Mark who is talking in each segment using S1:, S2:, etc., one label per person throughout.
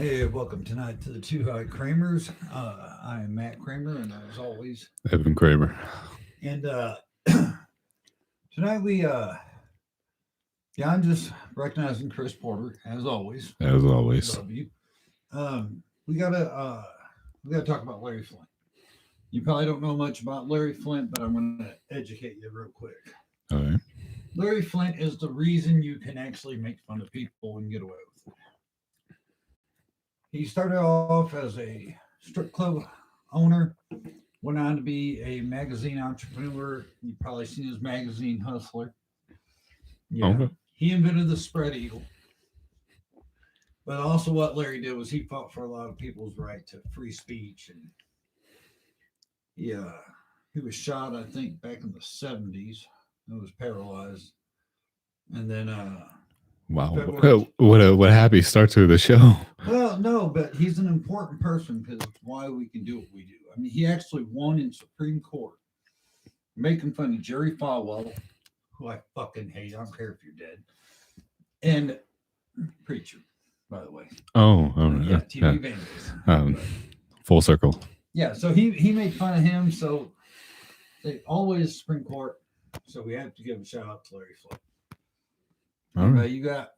S1: Hey, welcome tonight to the TooHighKramers. I am Matt Kramer, and as always,
S2: Evan Kramer.
S1: and tonight I'm just recognizing Chris Porter as always.
S2: As always.
S1: Love you. Um, we gotta talk about Larry Flint. You probably don't know much about Larry Flint, but I'm gonna educate you real quick.
S2: All right.
S1: Larry Flint is the reason you can actually make fun of people and get away with it. He started off as a strip club owner, went on to be a magazine entrepreneur. You've probably seen his magazine Hustler. Yeah.
S2: Okay.
S1: He invented the spread eagle. But also what Larry did was he fought for a lot of people's right to free speech. And yeah, he was shot, I think, back in the 70s. He was paralyzed. And then
S2: Wow.
S1: February.
S2: What a happy start to the show.
S1: Well, no, but he's an important person because it's why we can do what we do. I mean, he actually won in Supreme Court, making fun of Jerry Falwell, who I fucking hate. I don't care if you're dead, and Preacher, by the way.
S2: Oh,
S1: Yeah, TV evangelist.
S2: Full circle.
S1: Yeah, so he made fun of him. So they always Supreme Court. So we have to give a shout out to Larry Flint.
S2: All right.
S1: You got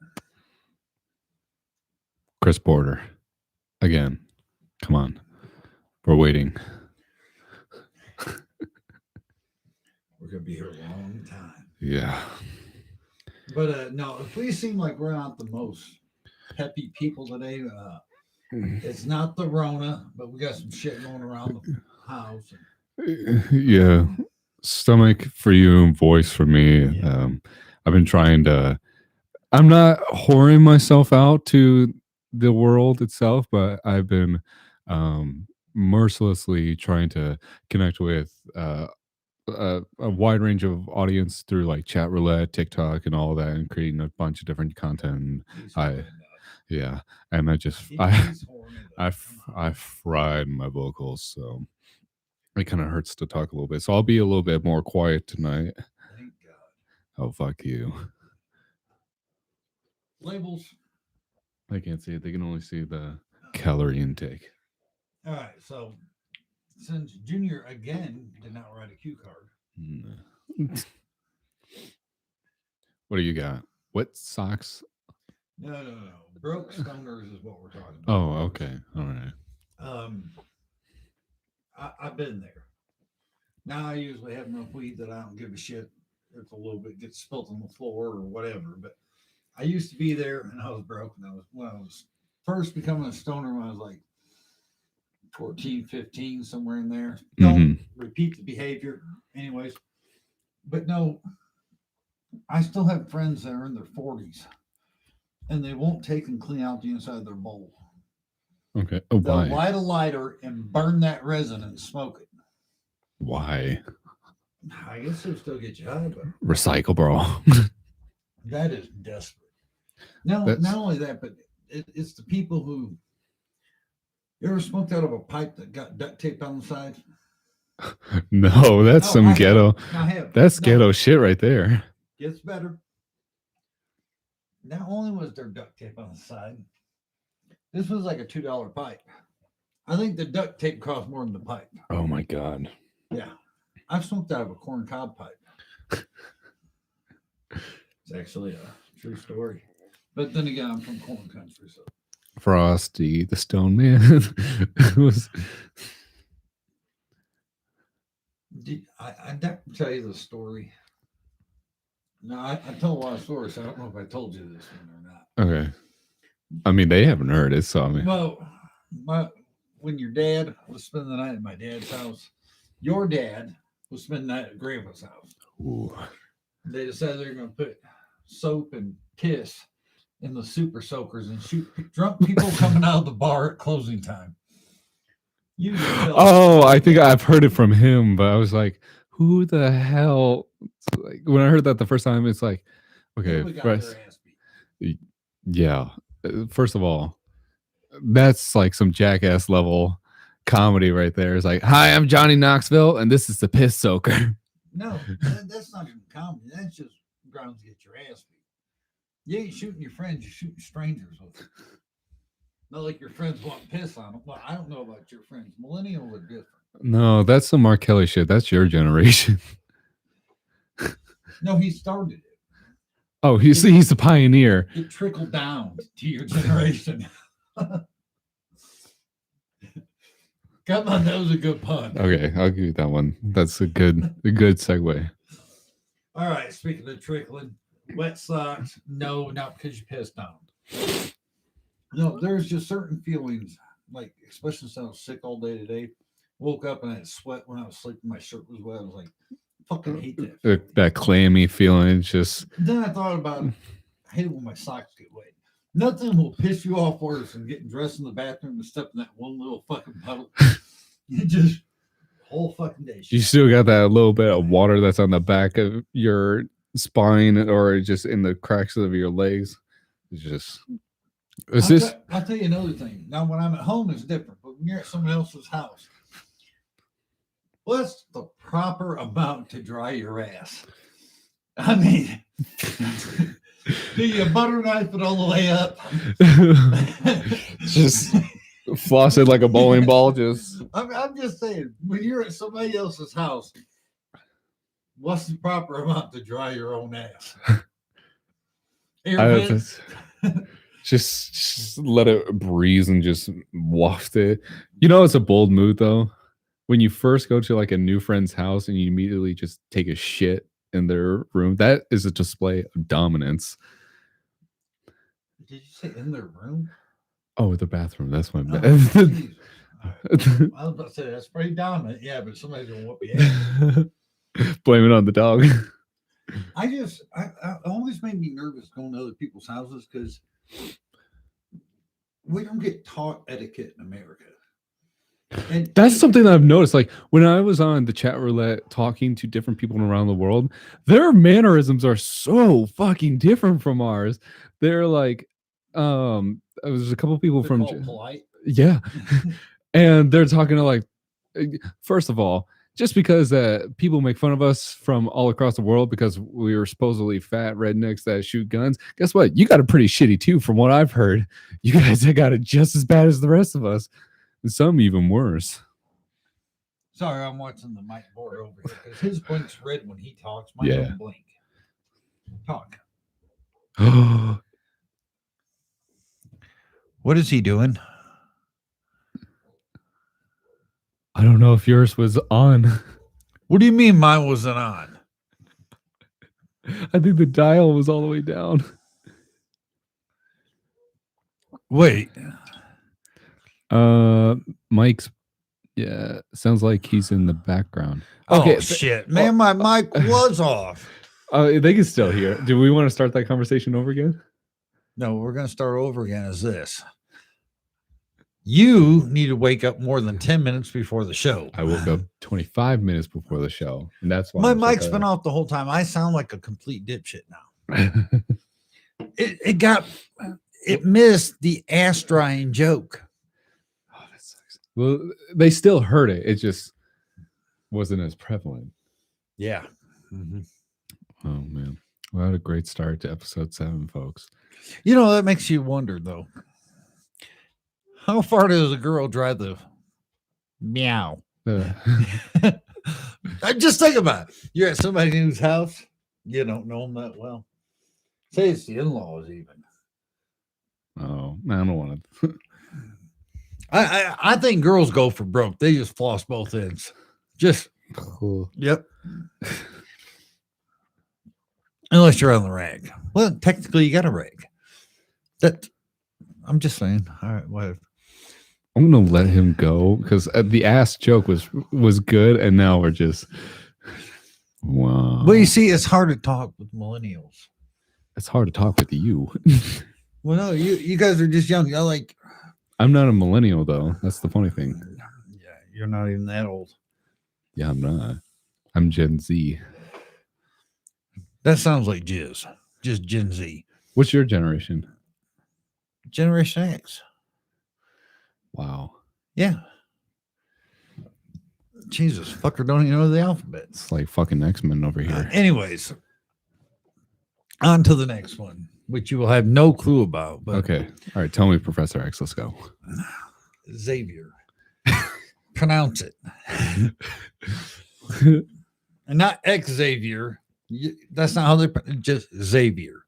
S2: Chris Porter. Again. Come on. We're waiting.
S1: we're gonna be here a long time.
S2: Yeah.
S1: But no, if we seem like we're not the most peppy people today, it's not the Rona, but we got some shit going around the house.
S2: Yeah. Stomach for you, voice for me.
S1: Yeah.
S2: I've been trying to. I'm not whoring myself out to the world itself, but I've been mercilessly trying to connect with a wide range of audience through like chat roulette, TikTok, and all that, and creating a bunch of different content. Yeah, and I fried my vocals, so it kind of hurts to talk a little bit. So I'll be a little bit more quiet tonight.
S1: Thank God.
S2: Oh, fuck you.
S1: Labels.
S2: They can't see it. They can only see the calorie intake.
S1: All right. So since Junior again did not write a cue card.
S2: What do you got? What socks?
S1: No. Broke stoners is what we're talking about.
S2: Oh, okay. All right.
S1: I've been there. Now I usually have enough weed that I don't give a shit if a little bit gets spilt on the floor or whatever. But I used to be there and I was broke when I was first becoming a stoner when I was like 14, 15, somewhere in there. Don't repeat the behavior. Anyways. But no, I still have friends that are in their 40s and they won't take and clean out the inside of their bowl.
S2: Okay. Oh,
S1: they'll
S2: why?
S1: light a lighter and burn that resin and smoke it.
S2: Why?
S1: I guess it'll still get you high, but
S2: recycle, bro.
S1: That is desperate. No, not only that, but it's the people who. You ever smoked out of a pipe that got duct tape on the side?
S2: No, that's some ghetto. That's ghetto shit right there.
S1: Gets better. Not only was there duct tape on the side, this was like a $2 pipe. I think the duct tape cost more than the pipe.
S2: Oh my God.
S1: Yeah. I've smoked out of a corn cob pipe. It's actually a true story. But then again, I'm from corn country, so.
S2: Frosty the Stone Man. was.
S1: I didn't tell you the story. No, I tell a lot of stories. So I don't know if I told you this one or not.
S2: Okay. I mean, they haven't heard it, so I mean.
S1: Well, when your dad was spending the night at my dad's house, your dad was spending the night at grandma's house.
S2: Ooh.
S1: They decided they're going to put soap and piss in the super soakers and shoot drunk people coming out of the bar at closing time.
S2: I think I've heard it from him, but I was like, who the hell? Like, when I heard that the first time, it's like, okay, yeah. First of all, that's like some jackass level comedy right there. It's like, hi, I'm Johnny Knoxville, and this is the piss soaker.
S1: No, that's not even comedy. That's just grounds to get your ass beat. You ain't shooting your friends, you're shooting strangers with it. Not like your friends want piss on them. Well, I don't know about your friends. Millennials are different.
S2: No, that's some R. Kelly shit. That's your generation.
S1: No, he started it.
S2: Oh, he's the pioneer.
S1: It trickled down to your generation. Come on, that was a good pun.
S2: Okay, I'll give you that one. That's a good segue.
S1: All right, speaking of trickling, wet socks, no, not because you pissed on them. No, there's just certain feelings, like especially since I was sick all day today. Woke up and I had sweat when I was sleeping. My shirt was wet. I was like, fucking hate that.
S2: That clammy feeling. Just
S1: Then I thought about I hate it when my socks get wet. Nothing will piss you off worse than getting dressed in the bathroom and stepping that one little fucking puddle. You just whole fucking day.
S2: you still got that little bit of water that's on the back of your spine or just in the cracks of your legs. It's just.
S1: I'll tell you another thing. Now, when I'm at home, it's different, but when you're at someone else's house, what's the proper amount to dry your ass? I mean, do you butter knife it all the way up?
S2: Just floss it like a bowling ball. Just.
S1: I'm just saying, when you're at somebody else's house, what's the proper amount to dry your own ass?
S2: Just let it breeze and just waft it. You know, it's a bold move though. When you first go to like a new friend's house and you immediately just take a shit in their room, that is a display of dominance.
S1: Did you say in their room?
S2: Oh, the bathroom. That's my bad.
S1: I was about to say that's pretty dominant. Yeah, but somebody's gonna whoop your ass.
S2: Blame it on the dog.
S1: I always made me nervous going to other people's houses because we don't get taught etiquette in America. And
S2: that's something that I've noticed. Like when I was on the chat roulette talking to different people around the world, their mannerisms are so fucking different from ours. They're like, there's a couple people from
S1: polite.
S2: Yeah. And they're talking to like, first of all, just because people make fun of us from all across the world because we were supposedly fat rednecks that shoot guns, guess what? You got it pretty shitty too, from what I've heard. You guys got it just as bad as the rest of us, and some even worse.
S1: Sorry, I'm watching the mic board over here because his blinks red when he talks. Mine don't blink. Talk. What is he doing?
S2: I don't know if yours was on.
S1: What do you mean mine wasn't on?
S2: I think the dial was all the way down.
S1: Wait.
S2: Mike's, yeah, sounds like he's in the background.
S1: Okay, shit. Man, my mic was off.
S2: They can still hear. Do we want to start that conversation over again?
S1: No, we're going to start over again as this. You need to wake up more than 10 minutes before the show.
S2: I woke up 25 minutes before the show, and that's why
S1: my mic's been off the whole time. I sound like a complete dipshit now. It missed the ass drying joke.
S2: Oh, that sucks. Well, they still heard it. It just wasn't as prevalent.
S1: Yeah. Mm-hmm.
S2: Oh man, well, what a great start to episode 7, folks.
S1: You know, that makes you wonder though. How far does a girl drive the meow? Just think about it. You're at somebody else's house. You don't know them that well. Say it's the in-laws even.
S2: Oh, I don't want to.
S1: I think girls go for broke. They just floss both ends. Just
S2: cool.
S1: Yep. Unless you're on the rag. Well, technically you got a rag. That I'm just saying. All right, whatever.
S2: I'm gonna let him go because the ass joke was good, and now we're just wow.
S1: Well, you see, it's hard to talk with millennials.
S2: It's hard to talk with you.
S1: Well, no, you guys are just young. You're like,
S2: I'm not a millennial though. That's the funny thing.
S1: Yeah, you're not even that old.
S2: Yeah, I'm not. I'm Gen Z.
S1: That sounds like jizz. Just Gen Z.
S2: What's your generation?
S1: Generation X.
S2: Wow.
S1: Yeah. Jesus, fucker don't even know the alphabet.
S2: It's like fucking X-Men over here.
S1: Anyways, on to the next one. which you will have no clue about. But
S2: Okay. All right. Tell me, Professor X. Let's go.
S1: Xavier, pronounce it, and not Xavier. That's not how they just Xavier,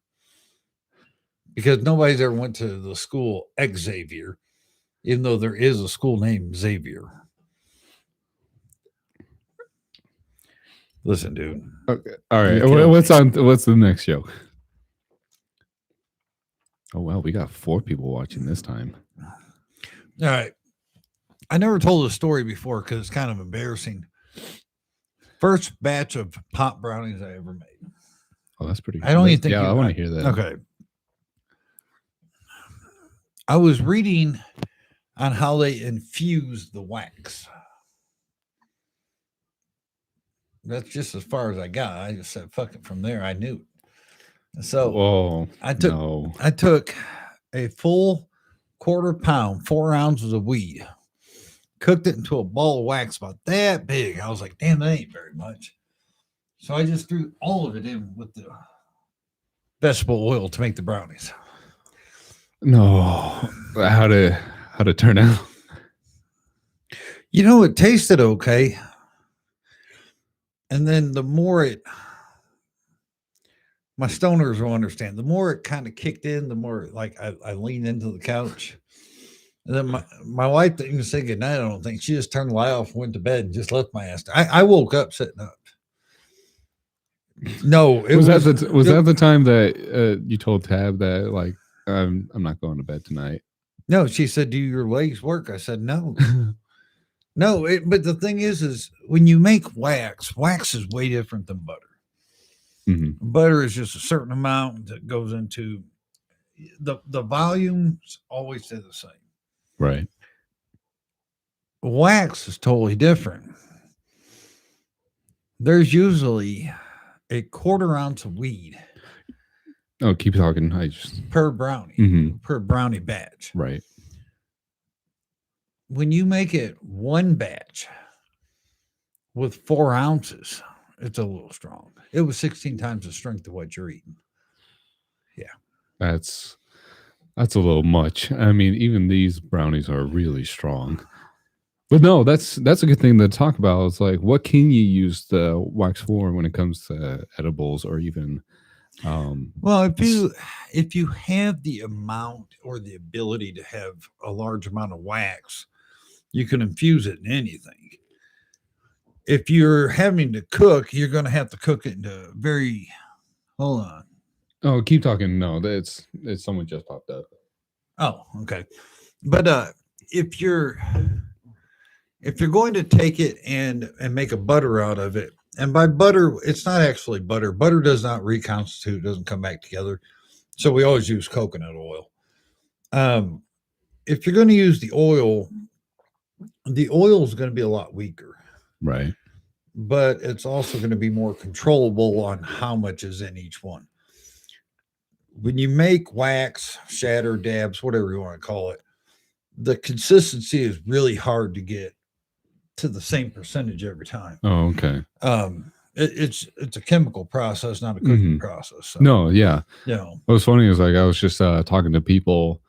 S1: because nobody's ever went to the school Xavier, even though there is a school named Xavier. Listen, dude.
S2: Okay. All right.
S1: You kill
S2: What's
S1: me.
S2: on? What's the next show? Oh well, we got 4 people watching this time.
S1: All right. I never told this story before because it's kind of embarrassing. First batch of pop brownies I ever made.
S2: Oh, that's pretty.
S1: I don't even think
S2: Yeah,
S1: you-
S2: I want
S1: I-
S2: to hear that.
S1: Okay. I was reading on how they infuse the wax. That's just as far as I got. I just said, fuck it. From there, I knew it. So
S2: Whoa.
S1: I took
S2: No.
S1: I took a full quarter pound, 4 ounces of weed, cooked it into a ball of wax about that big. I was like, damn, that ain't very much. So I just threw all of it in with the vegetable oil to make the brownies.
S2: No. How to turn out?
S1: You know, it tasted okay. And then the more my stoners will understand, the more it kind of kicked in, the more like I leaned into the couch. And then my wife didn't even say goodnight, I don't think. She just turned the light off, went to bed, and just left my ass. I woke up sitting up. No, it
S2: Was that the time that you told Tab that like I'm not going to bed tonight?
S1: No, she said, do your legs work? I said, no. No, but the thing is when you make wax is way different than butter.
S2: Mm-hmm.
S1: Butter is just a certain amount that goes into the volumes always stay the same.
S2: Right.
S1: Wax is totally different. There's usually a quarter ounce of weed
S2: Oh, keep talking. I just
S1: per brownie,
S2: Mhm.
S1: per brownie batch.
S2: Right.
S1: When you make it one batch with 4 ounces, it's a little strong. It was 16 times the strength of what you're eating.
S2: That's a little much. I mean, even these brownies are really strong. But no, that's a good thing to talk about. It's like, what can you use the wax for when it comes to edibles or even
S1: Well, if you have the amount or the ability to have a large amount of wax, you can infuse it in anything. If you're having to cook, you're going to have to cook it into very. Hold on.
S2: Oh, keep talking. No, it's someone just popped up.
S1: Oh, okay. But if you're going to take it and make a butter out of it, and by butter, it's not actually butter. Butter does not reconstitute, doesn't come back together. So we always use coconut oil. If you're going to use the oil is going to be a lot weaker,
S2: Right.
S1: but it's also going to be more controllable on how much is in each one. When you make wax, shatter, dabs, whatever you want to call it, the consistency is really hard to get to the same percentage every time.
S2: Oh, okay.
S1: It's a chemical process, not a cooking
S2: Mhm.
S1: process. So,
S2: No, yeah.
S1: you know,
S2: What was funny is like I was just talking to people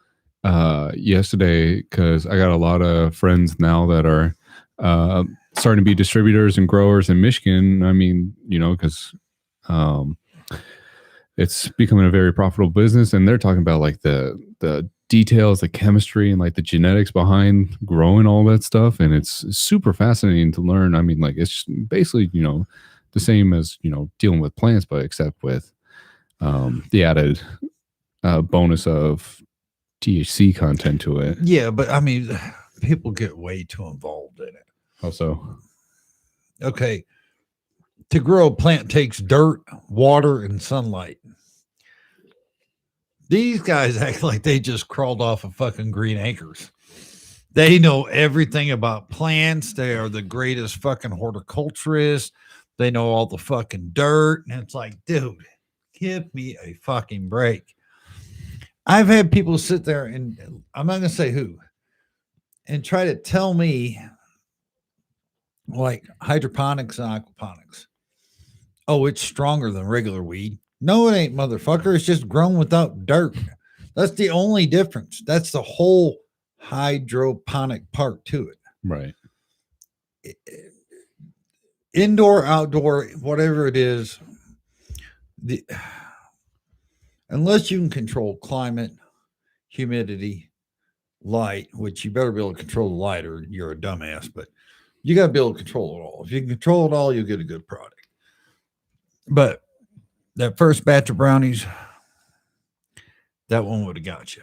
S2: yesterday because I got a lot of friends now that are starting to be distributors and growers in Michigan. I mean, you know, because it's becoming a very profitable business, and they're talking about like the details, the chemistry, and like the genetics behind growing all that stuff, and it's super fascinating to learn. I mean, like it's basically, you know, the same as, you know, dealing with plants, but except with the added bonus of THC content to it.
S1: yeah, but I mean, people get way too involved in it.
S2: How so?
S1: Okay. To grow a plant takes dirt, water, and sunlight. These guys act like they just crawled off of fucking Green Acres. They know everything about plants. They are the greatest fucking horticulturists. They know all the fucking dirt. And it's like, dude, give me a fucking break. I've had people sit there, and I'm not going to say who, and try to tell me like hydroponics and aquaponics. Oh, it's stronger than regular weed. No, it ain't, motherfucker. It's just grown without dirt. That's the only difference. That's the whole hydroponic part to it.
S2: Right.
S1: Indoor, outdoor, whatever it is, the unless you can control climate, humidity, light, which you better be able to control the light or you're a dumbass, but you got to be able to control it all. If you can control it all, you'll get a good product. But that first batch of brownies, that one would have got you.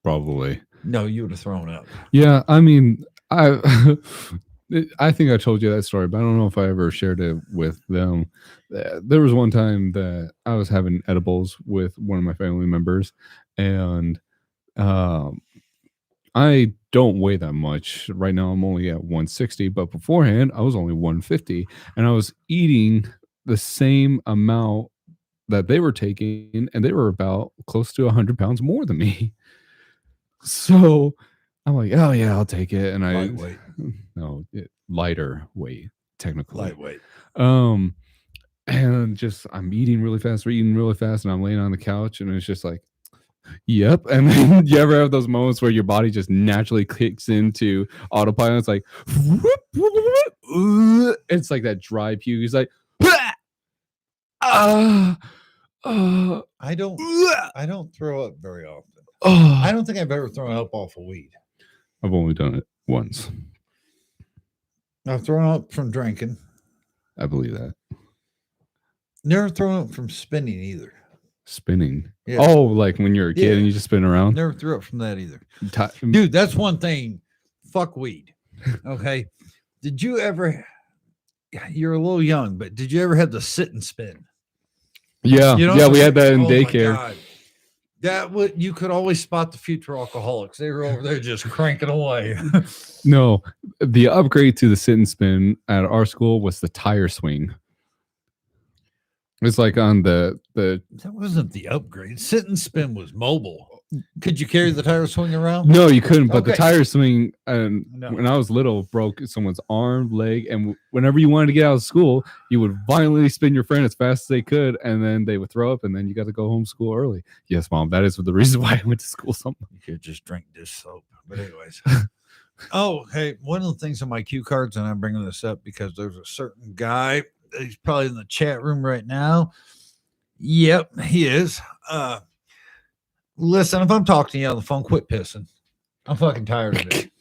S2: Probably.
S1: No, you would have thrown up.
S2: Yeah, I mean, I think I told you that story, but I don't know if I ever shared it with them. There was one time that I was having edibles with one of my family members, and I don't weigh that much. Right now, I'm only at 160, but beforehand, I was only 150, and I was eating the same amount that they were taking, and they were about close to 100 pounds more than me. So I'm like, oh yeah, I'll take it. And
S1: Lightweight.
S2: Lighter weight, technically.
S1: Lightweight.
S2: And just I'm eating really fast, and I'm laying on the couch, and it's just like, yep. And then you ever have those moments where your body just naturally kicks into autopilot? It's like, it's like that dry puke. It's like,
S1: I don't throw up very often. I don't think I've ever thrown up off of weed.
S2: I've only done it once.
S1: I've thrown up from drinking.
S2: I believe that.
S1: Never thrown up from spinning either.
S2: Spinning.
S1: Yeah.
S2: Oh, like when you're a kid and you just spin around.
S1: Never threw up from that either. Dude, that's one thing. Fuck weed. Okay. Did you ever? You're a little young, but did you ever have the sit and spin?
S2: Yeah, we had that in daycare.
S1: My God. That would you could always spot the future alcoholics. They were over there just cranking away.
S2: No, the upgrade to the sit and spin at our school was the tire swing. It's like on the
S1: that wasn't the upgrade. Sit and spin was mobile. Could you carry the tire swing around?
S2: No, you couldn't. But the tire swing, when
S1: No.
S2: I was little, broke someone's arm, leg, and whenever you wanted to get out of school, you would violently spin your friend as fast as they could, and then they would throw up, and then you got to go home school early. Yes, Mom, that is the reason why I went to school. Something
S1: you could just drink dish soap. But anyways, oh hey, one of the things on my cue cards, and I'm bringing this up because there's a certain guy. He's probably in the chat room right now. Yep, he is. Listen, if I'm talking to you on the phone, quit pissing. I'm fucking tired of it.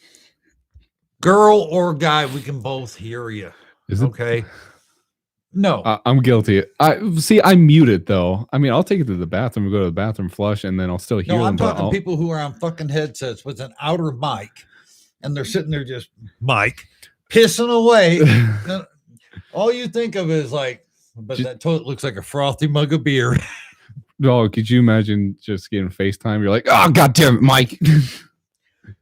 S1: Girl or guy, we can both hear you.
S2: Is it?
S1: Okay. No.
S2: I'm guilty. I mute it though. I mean, I'll take it to the bathroom and go to the bathroom, flush, and then I'll still hear them.
S1: I'm talking people who are on fucking headsets with an outer mic, and they're sitting there just pissing away. All you think of is like, but that toilet looks like a frothy mug of beer.
S2: Oh, could you imagine just getting FaceTime? You're like, oh, goddamn it, Mike.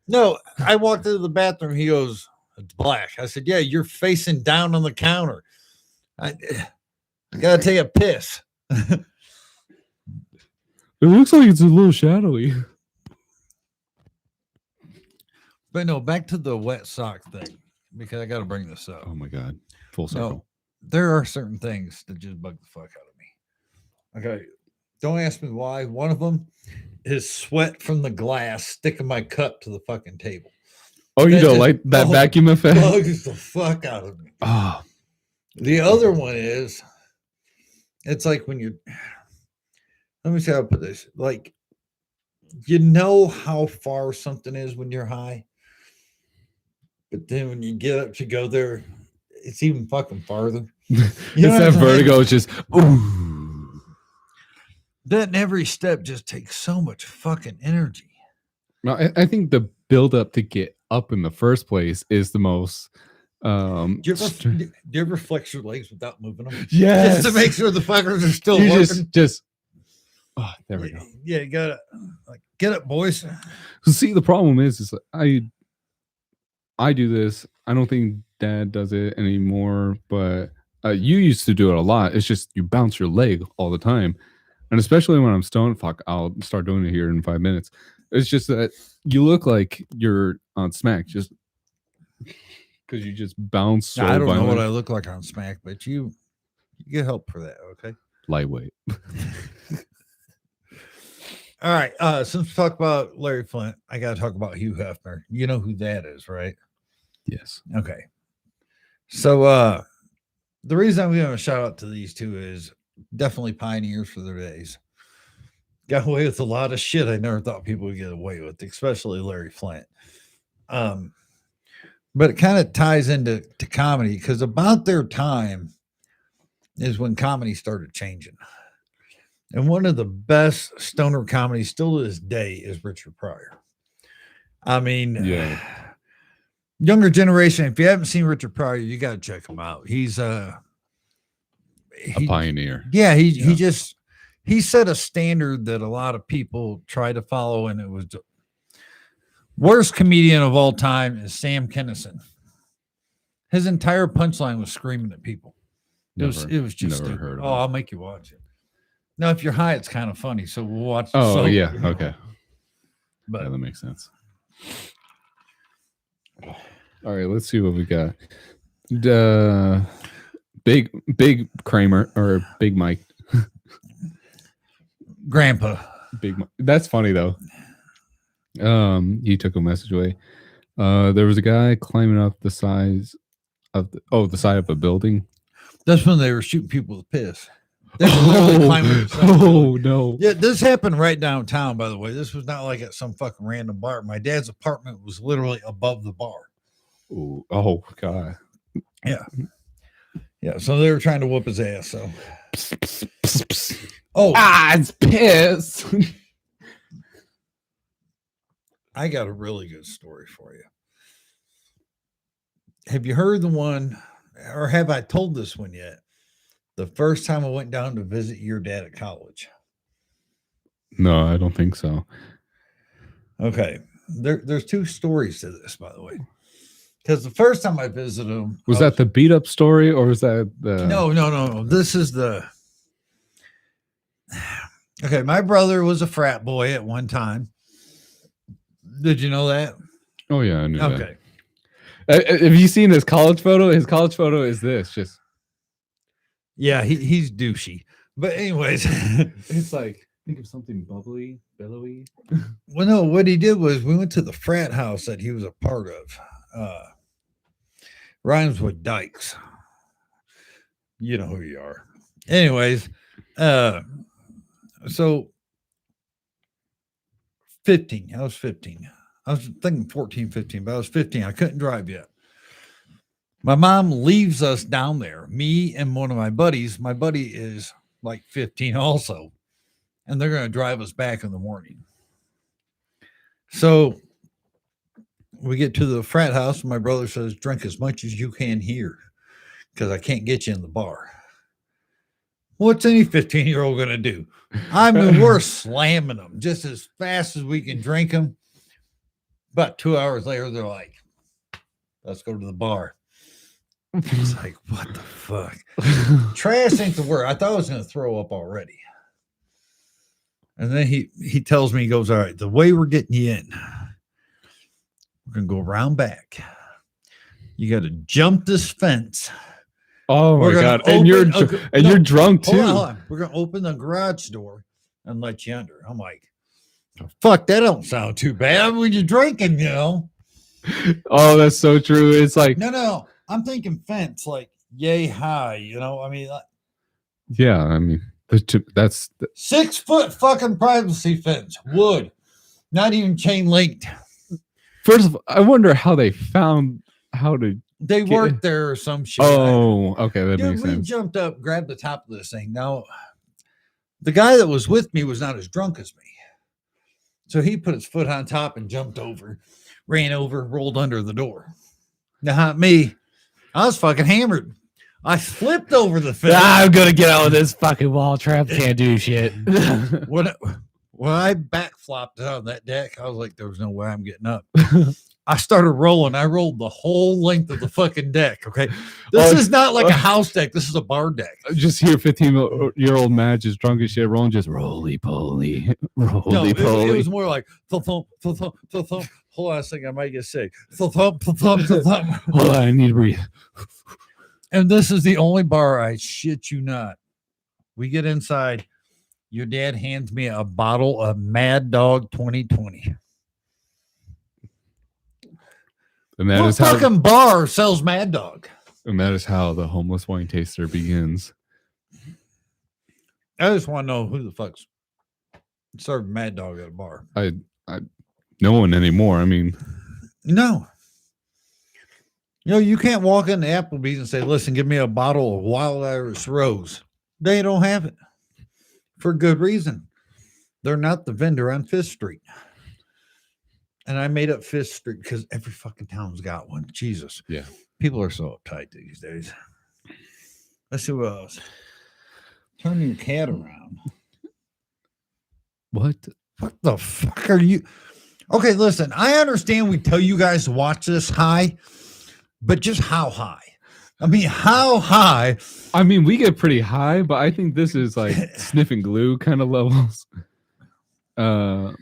S1: No, I walked into the bathroom. He goes, it's black. I said, yeah, you're facing down on the counter. I got to take a piss.
S2: It looks like it's a little shadowy.
S1: But no, back to the wet sock thing, because I got to bring this up.
S2: Oh, my God. Full circle.
S1: No, there are certain things that just bug the fuck out of me. Okay. Don't ask me why. One of them is sweat from the glass sticking my cup to the fucking table.
S2: Oh, you don't like that vacuum effect?
S1: Bugs the fuck out of me.
S2: Oh.
S1: The other one is, it's like when let me see how I put this. Like, you know how far something is when you're high, but then when you get up to go there, it's even fucking farther.
S2: It's that vertigo. It's just, ooh.
S1: That every step just takes so much fucking energy.
S2: No, I think the build up to get up in the first place is the most.
S1: Do you ever flex your legs without moving them?
S2: Yes.
S1: Just to make sure the fuckers are still
S2: you
S1: working.
S2: Oh, there we go.
S1: Yeah, you gotta get up, boys.
S2: See, the problem is I do this. I don't think Dad does it anymore, but you used to do it a lot. It's just you bounce your leg all the time. And especially when I'm stoned, I'll start doing it here in 5 minutes. It's just that you look like you're on smack just because you just bounce. So
S1: I don't
S2: violent.
S1: know what I look like on smack, but you get help for that, okay?
S2: lightweight.
S1: All right. Since we talked about Larry Flint, I got to talk about Hugh Hefner. You know who that is, right?
S2: Yes.
S1: Okay. So the reason I'm giving a shout out to these two is definitely pioneers for their days. Got away with a lot of shit I never thought people would get away with, especially Larry Flint. But it kind of ties into comedy because about their time is when comedy started changing. And one of the best stoner comedies still to this day is Richard Pryor. I mean,
S2: Yeah.
S1: Younger generation, if you haven't seen Richard Pryor, you got to check him out. He's
S2: A pioneer.
S1: Yeah, he set a standard that a lot of people try to follow, and it was the worst comedian of all time is Sam Kinison. His entire punchline was screaming at people. It was just
S2: never
S1: stupid.
S2: heard of
S1: Oh,
S2: it.
S1: I'll make you watch it. Now, if you're high, it's kind of funny. So we'll watch.
S2: Oh, yeah. Okay.
S1: But
S2: Yeah, that makes sense. All right, let's see what we got. Big Kramer or Big Mike.
S1: Grandpa.
S2: Big Mike. That's funny though. He took a message away. There was a guy climbing up the sides of the side of a building.
S1: That's when they were shooting people with piss. They were literally climbing up the side of the building.
S2: No.
S1: Yeah, this happened right downtown, by the way. This was not like at some fucking random bar. My dad's apartment was literally above the bar.
S2: Ooh, oh God.
S1: Yeah. Yeah. So they were trying to whoop his ass. So
S2: it's piss.
S1: I got a really good story for you. Have you heard the one, or have I told this one yet? The first time I went down to visit your dad at college.
S2: No, I don't think so.
S1: Okay. There's two stories to this, by the way. Because the first time I visited him,
S2: Was that the beat up story or was that the
S1: No. This is the okay. My brother was a frat boy at one time. Did you know that?
S2: Oh yeah, I knew
S1: Okay.
S2: that. Have you seen his college photo? His college photo is this. Just
S1: Yeah, he's douchey. But anyways,
S2: it's like think of something bubbly, billowy.
S1: well, no, what he did was we went to the frat house that he was a part of. Rhymes with Dykes. You know who you are. Anyways, so 15. I was 15. I was thinking 14, 15, but I was 15. I couldn't drive yet. My mom leaves us down there, me and one of my buddies. My buddy is like 15 also, and they're going to drive us back in the morning. So we get to the frat house, and my brother says, drink as much as you can here because I can't get you in the bar. What's any 15-year-old going to do? I mean, we're slamming them just as fast as we can drink them. About 2 hours later, they're like, let's go to the bar. It's like, what the fuck? Trash ain't the word. I thought I was going to throw up already. And then he tells me, he goes, all right, the way we're getting you in, we're going to go around back. You got to jump this fence.
S2: Oh my God. And you're drunk too.
S1: Hold on. We're going to open the garage door and let you under. I'm like, fuck, that don't sound too bad when you're drinking, you know?
S2: Oh, that's so true. It's like,
S1: No. I'm thinking fence, like yay high, you know? I mean,
S2: yeah, I mean, that's
S1: 6 foot fucking privacy fence, wood, not even chain linked.
S2: First of all, I wonder how they found how to.
S1: They worked there or some shit.
S2: Oh, okay, that
S1: Dude,
S2: makes
S1: we
S2: sense.
S1: jumped up, grabbed the top of this thing. Now, the guy that was with me was not as drunk as me. So he put his foot on top and jumped over, ran over, rolled under the door. Now, not me. I was fucking hammered. I flipped over the fence.
S3: I'm gonna get out of this fucking wall trap. Can't do shit.
S1: When I backflopped on that deck, I was like, there was no way I'm getting up. I started rolling. I rolled the whole length of the fucking deck. Okay. This is not like a house deck. This is a bar deck.
S2: Just hear 15-year-old Matt just drunk as shit, rolling, just roly poly, roly
S1: It
S2: poly.
S1: was more like thump, thump, thump, thump, thump, thump. Hold on a second. I might get sick. Thump, thump, thump, thump, thump, thump.
S2: Hold on, I need to breathe.
S1: And this is the only bar, I shit you not, We get inside. Your dad hands me a bottle of Mad Dog 2020.
S2: And that
S1: What
S2: is how
S1: fucking bar sells Mad Dog?
S2: the homeless wine taster begins.
S1: I just want to know who the fuck's serving Mad Dog at a bar.
S2: I no one anymore. I mean,
S1: No. You can't walk into Applebee's and say, listen, give me a bottle of Wild Irish Rose. They don't have it for good reason. They're not the vendor on Fifth Street. And I made up Fifth Street because every fucking town's got one. Jesus.
S2: Yeah.
S1: People are so uptight these days. Let's see what else. Turn your cat around.
S2: what?
S1: What the fuck are you? Okay, listen, I understand we tell you guys to watch this high, but just how high? I mean, how high?
S2: I mean, we get pretty high, but I think this is like sniffing glue kind of levels.
S1: I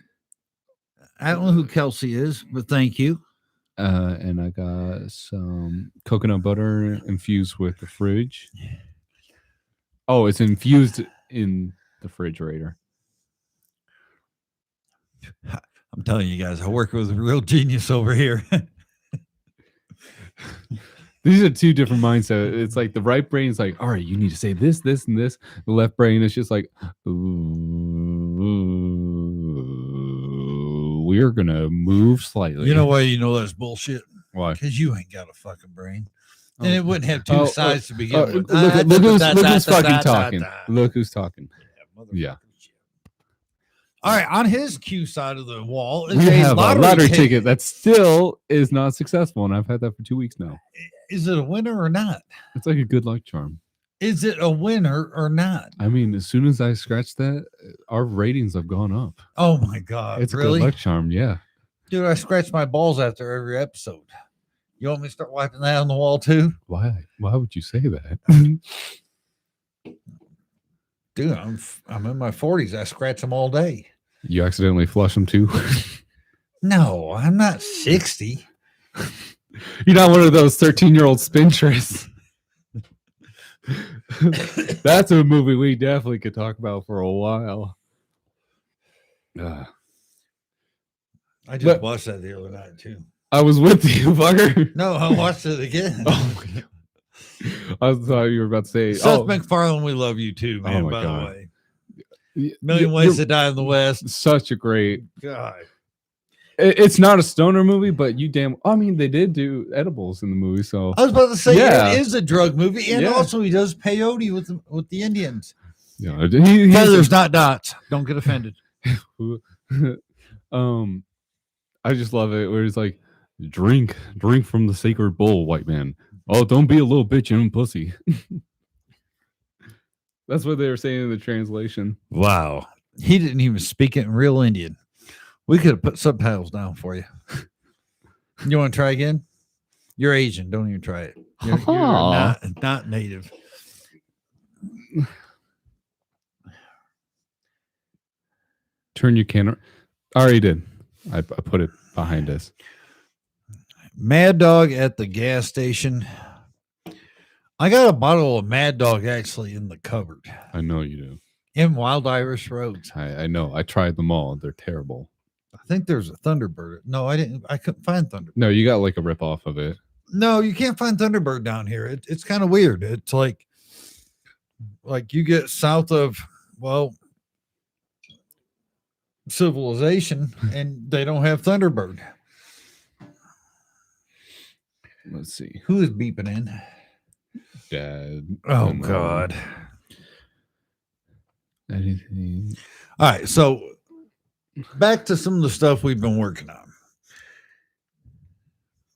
S1: don't know who Kelsey is, but thank you.
S2: And I got some coconut butter infused with the fridge. Oh, it's infused in the refrigerator.
S1: I'm telling you guys, I work with a real genius over here.
S2: These are two different mindsets. It's like the right brain is like, all right, you need to say this, this, and this. The left brain is just like, ooh, we're gonna move slightly.
S1: You know why you know that's bullshit?
S2: Why?
S1: Because you ain't got a fucking brain. And it wouldn't have two sides to begin with.
S2: Look who's fucking talking. Look who's talking. Yeah.
S1: All right, on his Q side of the wall is
S2: We
S1: a
S2: have a lottery
S1: ticket.
S2: ticket that still is not successful, and I've had that for 2 weeks now.
S1: Is it a winner or not?
S2: It's like a good luck charm.
S1: Is it a winner or not?
S2: I mean, as soon as I scratched that, our ratings have gone up.
S1: Oh my God.
S2: It's
S1: really?
S2: a good luck charm, yeah.
S1: Dude, I scratch my balls after every episode. You want me to start wiping that on the wall too?
S2: Why? Why would you say that?
S1: Dude, I'm in my 40s. I scratch them all day.
S2: You accidentally flush them too?
S1: No, I'm not 60.
S2: You're not one of those 13-year-old spinsters. That's a movie we definitely could talk about for a while.
S1: I just
S2: But-
S1: watched that the other night too.
S2: I was with you, fucker.
S1: No, I watched it again.
S2: Oh my God. I thought you were about to say,
S1: Seth MacFarlane, we love you too, man.
S2: my
S1: by
S2: God.
S1: the way, Million Ways to Die in the West.
S2: Such a great.
S1: God,
S2: It's not a stoner movie, but I mean, they did do edibles in the movie, so
S1: I was about to say
S2: Yeah.
S1: it is a drug movie, and
S2: Yeah.
S1: also he does peyote with the Indians.
S2: yeah, he's
S1: Feathers, not dots. Don't get offended.
S2: I just love it where he's like, drink from the sacred bowl, white man. Oh, don't be a little bitch and pussy. That's what they were saying in the translation.
S1: Wow, he didn't even speak it in real Indian. We could have put subtitles down for you. You want to try again? You're Asian. Don't even try it. You're not native.
S2: Turn your camera. I already did. I put it behind us.
S1: Mad Dog at the gas station. I got a bottle of Mad Dog actually in the cupboard
S2: I know you do.
S1: in Wild Irish Roads.
S2: I know. I tried them all. They're terrible.
S1: I think there's a Thunderbird. No, I didn't. I couldn't find Thunderbird.
S2: No, you got like a rip off of it.
S1: No, you can't find Thunderbird down here. It's kind of weird. It's like you get south of, well, civilization and they don't have Thunderbird.
S2: Let's see.
S1: Who is beeping in?
S2: Dad.
S1: Oh,
S2: and,
S1: God.
S2: Anything.
S1: All right. So back to some of the stuff we've been working on.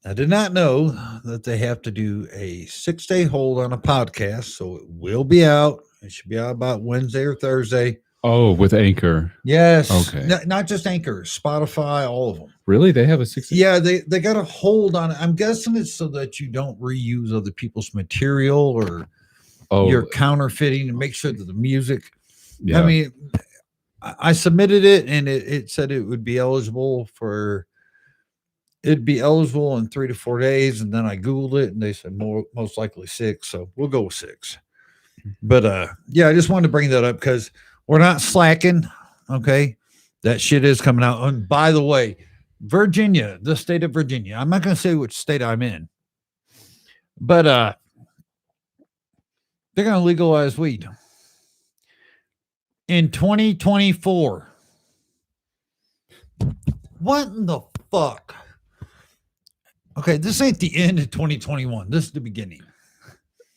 S1: I did not know that they have to do a 6-day hold on a podcast. So it will be out. It should be out about Wednesday or Thursday.
S2: Oh, with Anchor.
S1: Yes.
S2: Okay.
S1: Not just Anchor, Spotify, all of them.
S2: Really? They have a 6?
S1: Yeah, they got a hold on it. I'm guessing it's so that you don't reuse other people's material or you're counterfeiting and make sure that the music.
S2: Yeah.
S1: I mean, I submitted it and it said it would be eligible in 3 to 4 days. And then I Googled it and they said most likely 6. So we'll go with 6. But yeah, I just wanted to bring that up because we're not slacking. Okay. That shit is coming out. And by the way, Virginia, the state of Virginia, I'm not going to say which state I'm in, but they're going to legalize weed in 2024. What in the fuck? Okay, this ain't the end of 2021. This is the beginning.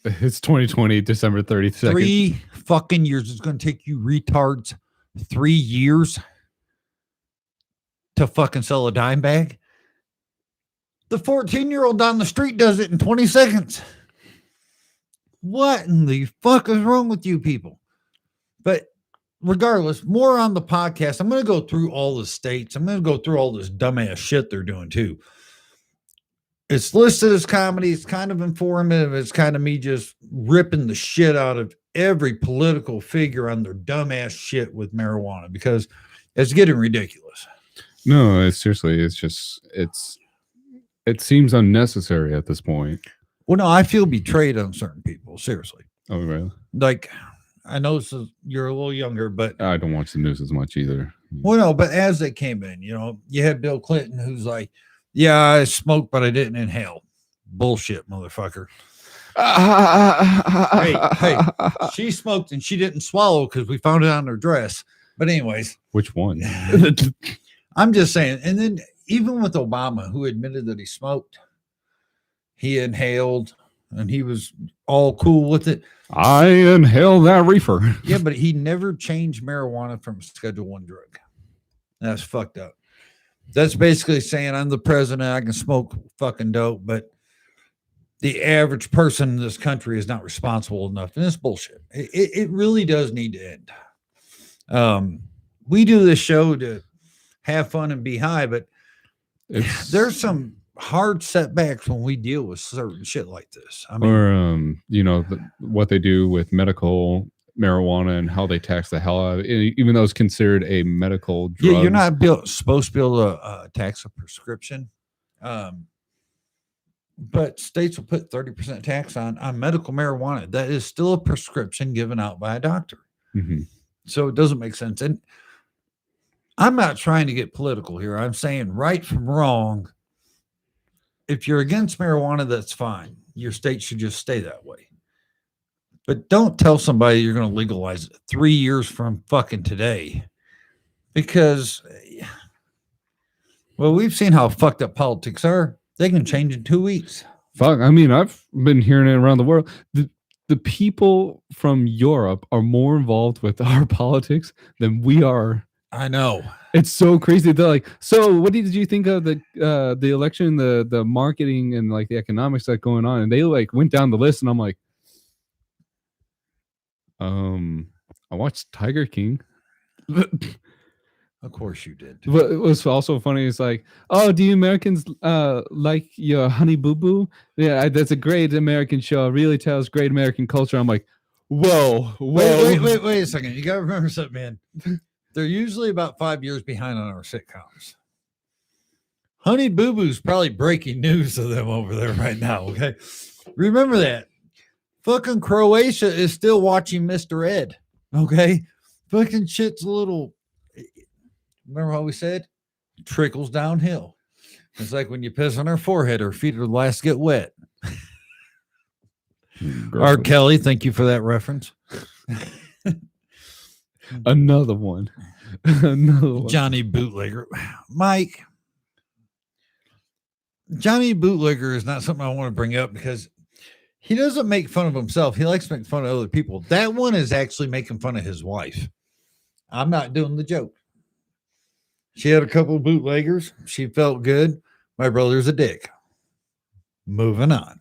S2: It's 2020, December 32nd.
S1: 3 fucking years. It's going to take you retards 3 years to fucking sell a dime bag. The 14-year-old down the street does it in 20 seconds. What in the fuck is wrong with you people? But regardless, more on the podcast. I'm going to go through all the states. I'm going to go through all this dumbass shit they're doing too. It's listed as comedy. It's kind of informative. It's kind of me just ripping the shit out of every political figure on their dumbass shit with marijuana because it's getting ridiculous.
S2: No, it's seriously, it seems unnecessary at this point.
S1: Well, no, I feel betrayed on certain people. Seriously.
S2: Oh, really?
S1: Like, I know you're a little younger, but
S2: I don't watch the news as much either.
S1: well, no, but as they came in, you had Bill Clinton who's like, yeah, I smoked, but I didn't inhale. Bullshit, motherfucker. Hey, she smoked and she didn't swallow because we found it on her dress. But anyways.
S2: Which one?
S1: I'm just saying. And then even with Obama, who admitted that he smoked, he inhaled and he was all cool with it.
S2: I inhale that reefer.
S1: Yeah, but he never changed marijuana from a Schedule I drug. That's fucked up. That's basically saying I'm the president. I can smoke fucking dope, but the average person in this country is not responsible enough. And it's bullshit. It really does need to end. We do this show to have fun and be high, but there's some hard setbacks when we deal with certain shit like this. I mean,
S2: or what they do with medical marijuana and how they tax the hell out of it, even though it's considered a medical drug.
S1: Yeah, you're not supposed to be able to tax a prescription. But states will put 30% tax on medical marijuana. That is still a prescription given out by a doctor.
S2: Mm-hmm.
S1: So it doesn't make sense. And I'm not trying to get political here. I'm saying right from wrong. If you're against marijuana, that's fine. Your state should just stay that way. But don't tell somebody you're going to legalize it 3 years from fucking today. Because, well, we've seen how fucked up politics are. They can change in 2 weeks.
S2: Fuck, I mean, I've been hearing it around the world. The people from Europe are more involved with our politics than we are.
S1: I know.
S2: It's so crazy. They're like, so what did you think of the election, the marketing and like the economics that going on? And they like went down the list and I'm like, I watched Tiger King.
S1: Of course you did.
S2: But it was also funny. It's like, oh, do you Americans like your Honey Boo Boo? Yeah, that's a great American show. It really tells great American culture. I'm like, whoa.
S1: Wait a second. You got to remember something, man. They're usually about 5 years behind on our sitcoms. Honey Boo Boo's probably breaking news to them over there right now, okay? Remember that. Fucking Croatia is still watching Mr. Ed, okay? Fucking shit's a little... Remember how we said? Trickles downhill. It's like when you piss on her forehead, her feet are the last to get wet. R. Kelly, thank you for that reference.
S2: Another one.
S1: Johnny Bootlegger. Mike, Johnny Bootlegger is not something I want to bring up because he doesn't make fun of himself. He likes to make fun of other people. That one is actually making fun of his wife. I'm not doing the joke. She had a couple of bootleggers. She felt good. My brother's a dick. Moving on.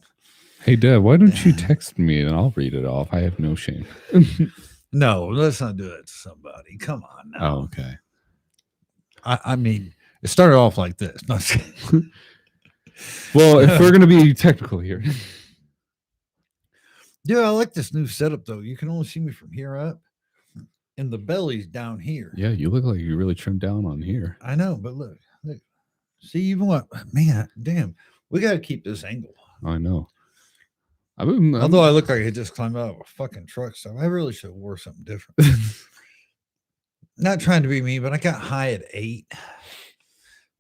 S2: Hey, Dad, why don't you text me and I'll read it off? I have no shame.
S1: No, let's not do that to somebody. Come on now.
S2: Oh, okay.
S1: I mean, it started off like this.
S2: Well, if we're going to be technical here.
S1: Yeah, I like this new setup, though. You can only see me from here up. And the belly's down here.
S2: Yeah, you look like you really trimmed down on here.
S1: I know, but look. See, even what, man, damn, we got to keep this angle.
S2: I know.
S1: Although I look like I just climbed out of a fucking truck, so I really should have wore something different. Not trying to be mean, but I got high at 8.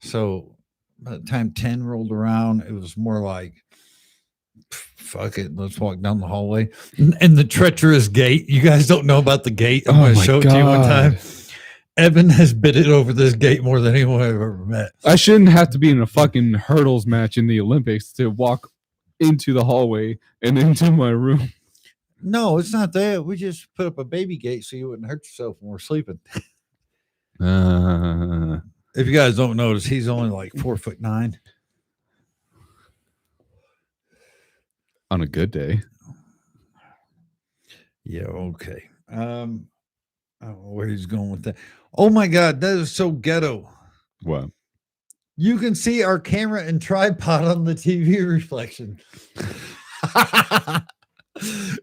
S1: So by the time 10 rolled around, it was more like, fuck it, let's walk down the hallway. And the treacherous gate, you guys don't know about the gate. I'm going to show it to you one time. Evan has bit it over this gate more than anyone I've ever met.
S2: I shouldn't have to be in a fucking hurdles match in the Olympics to walk into the hallway and into my room.
S1: No, it's not that. We just put up a baby gate so you wouldn't hurt yourself when we're sleeping. If you guys don't notice, he's only like 4'9".
S2: On a good day.
S1: Yeah, okay. I don't know where he's going with that. Oh my God, that is so ghetto.
S2: What?
S1: You can see our camera and tripod on the TV reflection.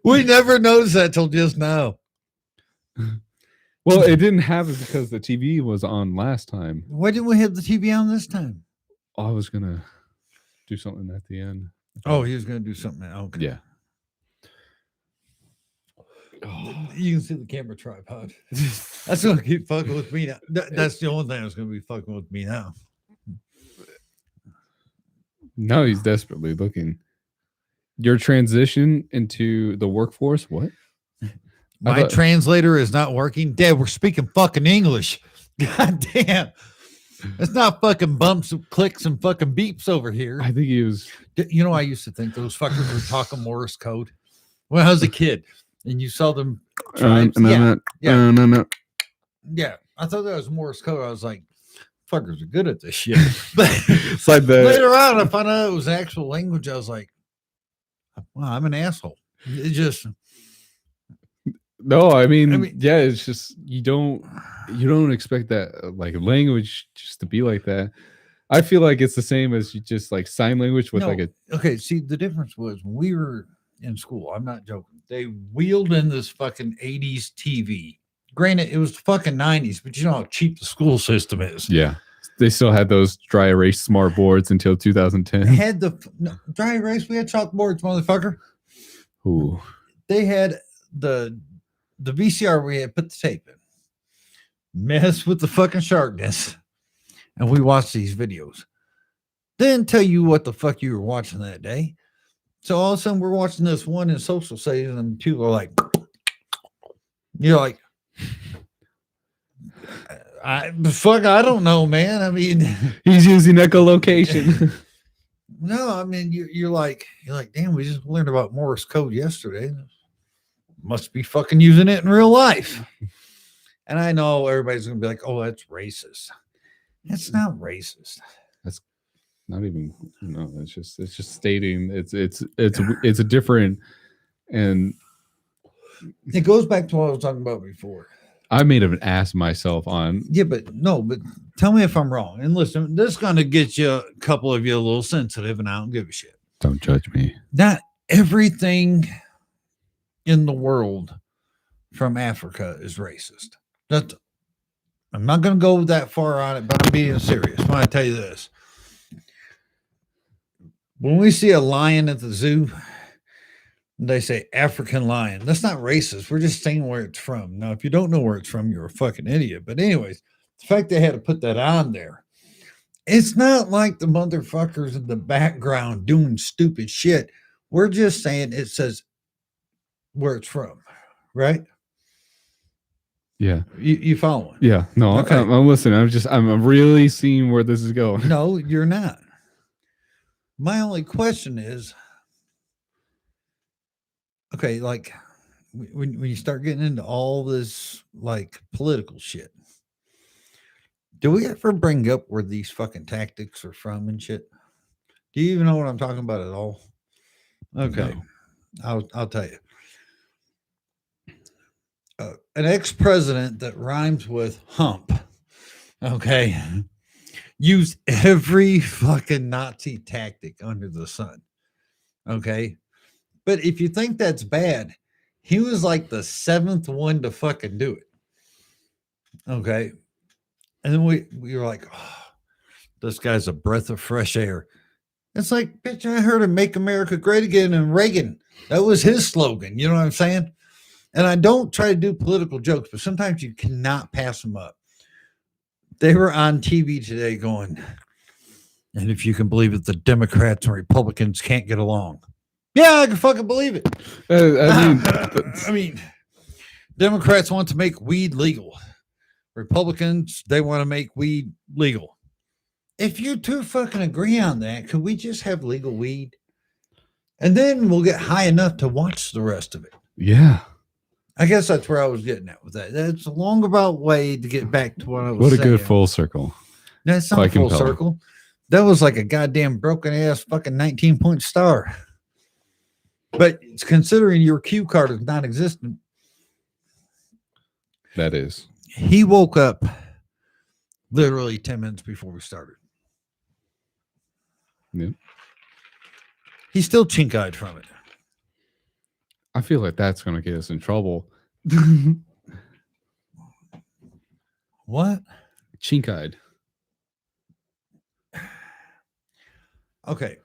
S1: We never noticed that till just now.
S2: Well, it didn't happen because the TV was on last time.
S1: Why didn't we have the TV on this time?
S2: I was gonna do something at the end.
S1: Oh, he was going to do something. Okay.
S2: Yeah.
S1: You can see the camera tripod. That's going to keep fucking with me now. That's the only thing that's going to be fucking with me now.
S2: Now he's desperately looking. Your transition into the workforce, what?
S1: My translator is not working. Dad, we're speaking fucking English. God damn. It's not fucking bumps and clicks and fucking beeps over here.
S2: I think he was.
S1: You know, I used to think those fuckers were talking Morse code when I was a kid, and you saw them. Yeah, I thought that was Morse code. I was like, fuckers are good at this shit. But
S2: It's like
S1: later on, I found out it was actual language. I was like, wow, I'm an asshole. It just.
S2: No, I mean, yeah, it's just you don't expect that like language just to be like that. I feel like it's the same as you just like sign language with like a.
S1: Okay, see, the difference was when we were in school. I'm not joking. They wheeled in this fucking 80s TV. Granted, it was the fucking 90s, but you know how cheap the school system is.
S2: Yeah, they still had those dry erase smart boards until 2010.
S1: They had the dry erase. We had chalkboards, motherfucker.
S2: Ooh.
S1: They had the VCR we had put the tape in. Mess with the fucking sharpness. And we watched these videos. Didn't tell you what the fuck you were watching that day. So all of a sudden we're watching this one in social studies and people are like, you're like, I don't know, man. I mean,
S2: he's using echolocation.
S1: No, I mean, you're like, damn, we just learned about Morse code yesterday. Must be fucking using it in real life. And I know everybody's gonna be like, oh, that's racist. It's not racist.
S2: That's not even, it's just stating it's a different, and
S1: it goes back to what I was talking about before.
S2: I made an ass myself on.
S1: Yeah, but tell me if I'm wrong. And listen, this is gonna get a couple of you a little sensitive, and I don't give a shit.
S2: Don't judge me.
S1: Not everything in the world from Africa is racist. I'm not going to go that far on it, but I'm being serious when I tell you this. When we see a lion at the zoo, they say African lion. That's not racist. We're just saying where it's from. Now, if you don't know where it's from, you're a fucking idiot. But anyways, the fact they had to put that on there, it's not like the motherfuckers in the background doing stupid shit. We're just saying it says where it's from, right?
S2: Yeah.
S1: You following?
S2: Yeah. No,
S1: okay.
S2: I'm listening. I'm really seeing where this is going.
S1: No, you're not. My only question is, okay, like when you start getting into all this like political shit, do we ever bring up where these fucking tactics are from and shit? Do you even know what I'm talking about at all? Okay. No. I'll tell you. An ex-president that rhymes with hump, okay, used every fucking Nazi tactic under the sun, okay? But if you think that's bad, he was like the 7th one to fucking do it, okay? And then we were like, oh, this guy's a breath of fresh air. It's like, bitch, I heard him make America great again and Reagan. That was his slogan. You know what I'm saying? And I don't try to do political jokes, but sometimes you cannot pass them up. They were on TV today going, and if you can believe it, the Democrats and Republicans can't get along. Yeah, I can fucking believe it. I mean, Democrats want to make weed legal. Republicans, they want to make weed legal. If you two fucking agree on that, could we just have legal weed? And then we'll get high enough to watch the rest of it.
S2: Yeah.
S1: I guess that's where I was getting at with that. That's a long about way to get back to what I was
S2: What a
S1: saying.
S2: good full circle.
S1: That's not
S2: Quite
S1: full
S2: compelling.
S1: circle. That was like a goddamn broken ass fucking 19-point star. But considering your cue card is non-existent,
S2: That is.
S1: he woke up literally 10 minutes before we started.
S2: Yep.
S1: He's still chink-eyed from it.
S2: I feel like that's going to get us in trouble.
S1: What?
S2: Chink-eyed.
S1: Okay.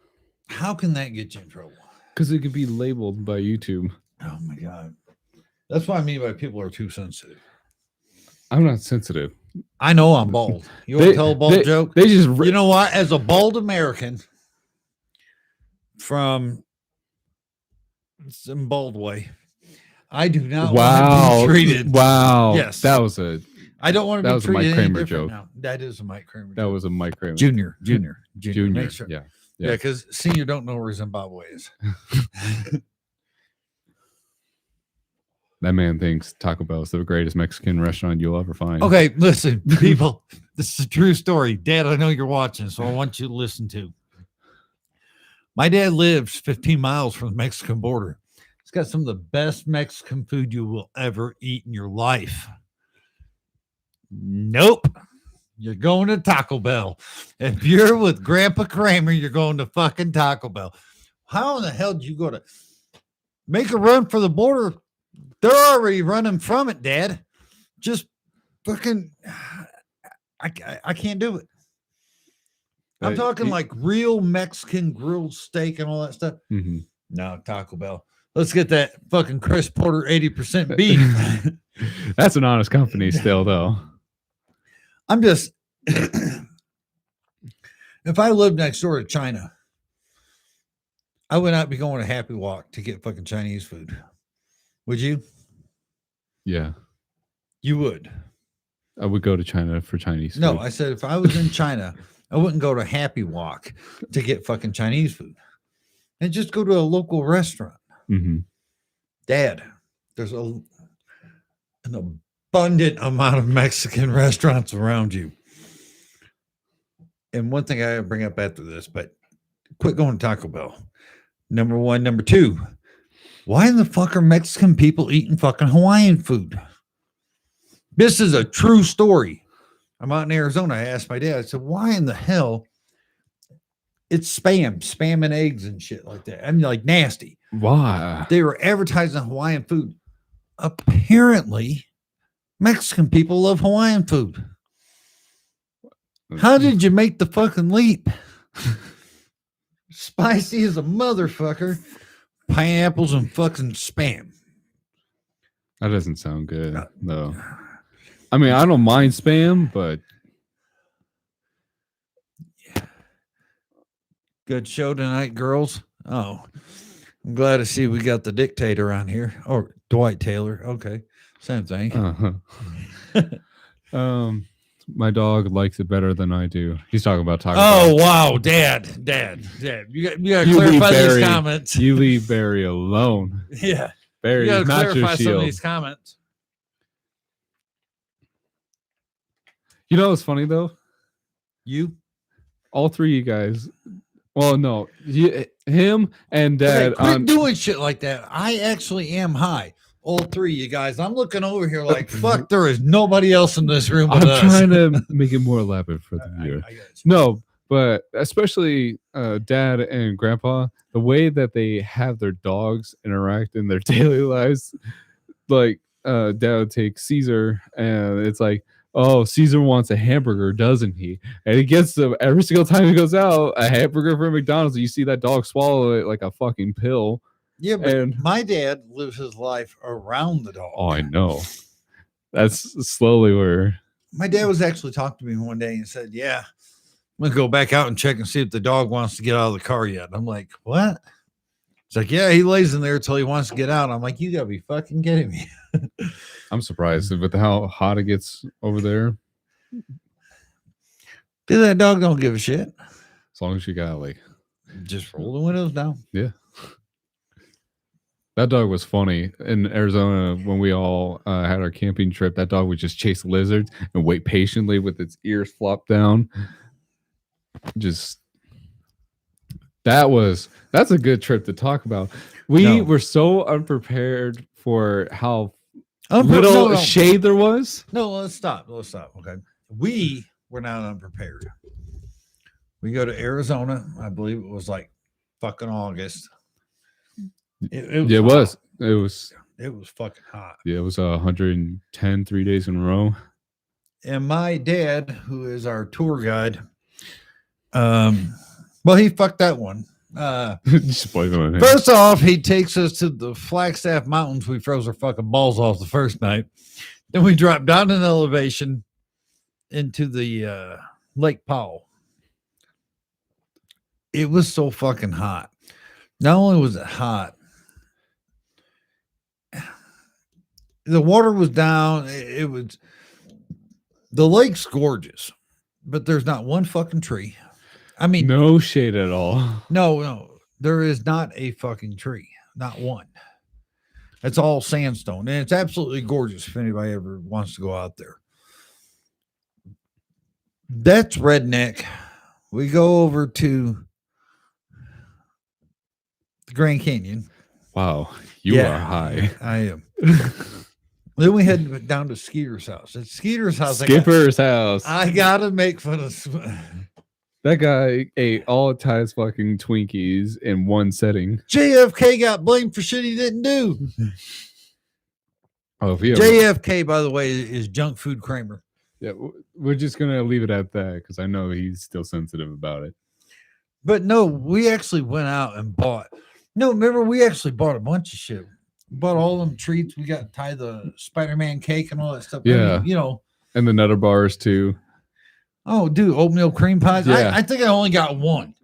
S1: How can that get you in trouble?
S2: Because it could be labeled by YouTube.
S1: Oh my God. That's what I mean by people are too sensitive.
S2: I'm not sensitive.
S1: I know I'm bald. You want to tell a bald joke?
S2: They just
S1: You know what? As a bald American from Zimbabwe, I do not want to be treated.
S2: Wow.
S1: Yes.
S2: That was a
S1: I don't want to
S2: That
S1: be
S2: was a Mike
S1: treated any
S2: Kramer
S1: different
S2: joke.
S1: now. That is a Mike Kramer
S2: that
S1: joke.
S2: was a Mike Kramer.
S1: Junior.
S2: Junior.
S1: Make sure.
S2: Yeah.
S1: Yeah, because senior don't know where Zimbabwe is.
S2: That man thinks Taco Bell is the greatest Mexican restaurant you'll ever find.
S1: Okay, listen, people. This is a true story. Dad, I know you're watching, so I want you to listen to. My dad lives 15 miles from the Mexican border. He's got some of the best Mexican food you will ever eat in your life. Nope. You're going to Taco Bell. If you're with Grandpa Kramer, you're going to fucking Taco Bell. How in the hell do you go to make a run for the border? They're already running from it, Dad. Just fucking, I can't do it. I'm talking like real Mexican grilled steak and all that stuff.
S2: Mm-hmm.
S1: No, Taco Bell. Let's get that fucking Chris Porter 80% beef.
S2: That's an honest company still, though.
S1: I'm just, if I lived next door to China, I would not be going to Happy Walk to get fucking Chinese food. Would you?
S2: Yeah.
S1: You would.
S2: I would go to China for Chinese
S1: No,
S2: food.
S1: I said if I was in China, I wouldn't go to Happy Walk to get fucking Chinese food. And just go to a local restaurant.
S2: Mm-hmm.
S1: Dad, there's an abundant amount of Mexican restaurants around you. And one thing I bring up after this, but quit going to Taco Bell. Number one. Number two, why in the fuck are Mexican people eating fucking Hawaiian food? This is a true story. I'm out in Arizona. I asked my dad, I said, why in the hell? It's spam and eggs and shit like that. I mean, like nasty.
S2: Why?
S1: They were advertising Hawaiian food. Apparently, Mexican people love Hawaiian food. How did you make the fucking leap? Spicy as a motherfucker. Pineapples and fucking spam.
S2: That doesn't sound good, though. I mean, I don't mind spam, but
S1: Good show tonight, girls. Oh, I'm glad to see we got the dictator on here. Or Dwight Taylor. Okay. Same thing.
S2: my dog likes it better than I do. He's talking about Taco
S1: Oh,
S2: Bell.
S1: wow. Dad. You got to
S2: You leave
S1: clarify
S2: Barry-
S1: these comments.
S2: You leave Barry alone.
S1: Yeah.
S2: Barry
S1: You got
S2: is
S1: to
S2: not your
S1: clarify some of
S2: shield.
S1: these comments.
S2: You know what's funny though?
S1: You?
S2: All three of you guys. Well, no, him and Dad.
S1: Okay, quit doing shit like that. I actually am high. All three of you guys. I'm looking over here like, fuck, there is nobody else in this room but
S2: I'm
S1: us.
S2: trying to make it more elaborate for the viewer.
S1: I got you.
S2: No, but especially Dad and Grandpa, the way that they have their dogs interact in their daily lives, like Dad would take Caesar, and it's like, oh, Caesar wants a hamburger, doesn't he? And he gets them every single time he goes out, a hamburger from McDonald's. And you see that dog swallow it like a fucking pill.
S1: Yeah, but
S2: And
S1: my dad lives his life around the dog.
S2: oh, I know. That's slowly where.
S1: My dad was actually talking to me one day and said, "Yeah, I'm gonna go back out and check and see if the dog wants to get out of the car yet." I'm like, "What?" It's like, "Yeah, he lays in there till he wants to get out." I'm like, "You gotta be fucking kidding me."
S2: I'm surprised with how hot it gets over there.
S1: Dude, that dog don't give a shit.
S2: As long as you got like,
S1: Just roll the windows down.
S2: yeah. That dog was funny in Arizona when we all had our camping trip. That dog would just chase lizards and wait patiently with its ears flopped down. Just that's a good trip to talk about. We were so unprepared for how little shade there was.
S1: No, let's stop. Okay. We were not unprepared. We go to Arizona. I believe it was like fucking August. It was. It was fucking hot.
S2: Yeah, it was 110 3 days in a row.
S1: And my dad, who is our tour guide, well, he fucked that one. First off, he takes us to the Flagstaff Mountains. We froze our fucking balls off the first night. Then we dropped down in elevation into the Lake Powell. It was so fucking hot. Not only was it hot, the water was down. It was, the lake's gorgeous, but there's not one fucking tree. I mean,
S2: no shade at all.
S1: No, there is not a fucking tree, not one. It's all sandstone, and it's absolutely gorgeous if anybody ever wants to go out there. That's redneck. We go over to the Grand Canyon.
S2: Wow, you are high.
S1: I am. Then we head down to Skeeter's house. At Skeeter's house,
S2: Skipper's house.
S1: I gotta make fun of
S2: that guy. Ate all Ty's fucking Twinkies in one setting.
S1: JFK got blamed for shit he didn't do.
S2: Oh, if he
S1: JFK, by the way, is junk food Kramer.
S2: Yeah, we're just gonna leave it at that because I know he's still sensitive about it.
S1: But no, we actually went out and bought. No, remember we actually bought a bunch of shit. Bought all them treats. We got Ty the Spider-Man cake and all that stuff.
S2: Yeah,
S1: I mean,
S2: and the Nutter bars too.
S1: Oh, dude, oatmeal cream pies.
S2: Yeah.
S1: I think I only got one.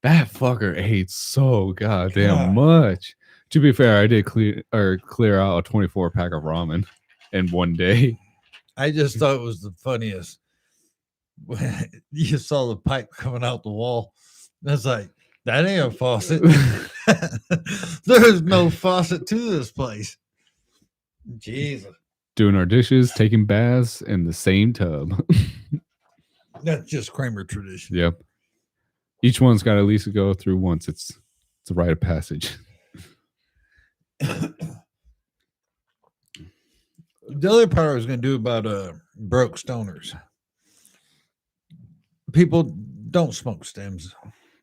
S2: That fucker ate so goddamn much. To be fair, I did clear out a 24 pack of ramen in one day.
S1: I just thought it was the funniest. You saw the pipe coming out the wall. That's like, that ain't a faucet. There's no faucet to this place. Jesus.
S2: Doing our dishes, taking baths in the same tub.
S1: That's just Kramer tradition.
S2: Yep. Each one's got at least to go through once. It's a rite of passage.
S1: The other part I was going to do about broke stoners. People don't smoke stems,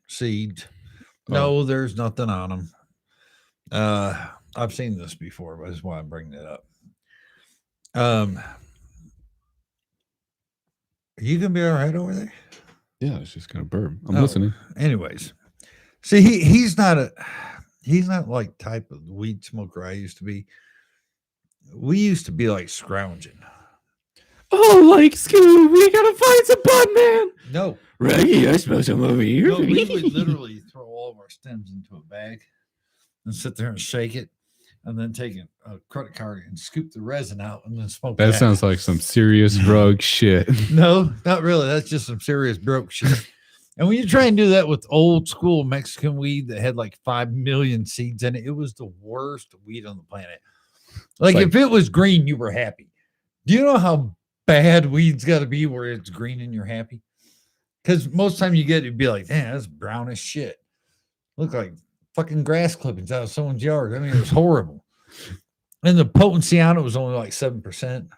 S1: seeds. No, there's nothing on them. I've seen this before, but that's why I'm bringing it up. You gonna be all right over there?
S2: Yeah, it's just gonna burp. I'm listening.
S1: Anyways, see, he's not like type of weed smoker I used to be. We used to be like scrounging.
S3: Oh, like Scoob, we gotta find some bud, man.
S1: No,
S3: Raggy, I smell some over here.
S1: no, we would literally throw all of our stems into a bag and sit there and shake it, and then take a credit card and scoop the resin out and then smoke.
S2: That sounds like some serious drug shit.
S1: No, not really. That's just some serious broke shit. And when you try and do that with old school Mexican weed that had like 5 million seeds in it, it was the worst weed on the planet. Like if it was green, you were happy. Do you know how bad weed's got to be where it's green and you're happy? Because most time you get it'd be like, damn, that's brown as shit. Look like fucking grass clippings out of someone's yard. I mean, it was horrible. And the potency on it was only like 7%.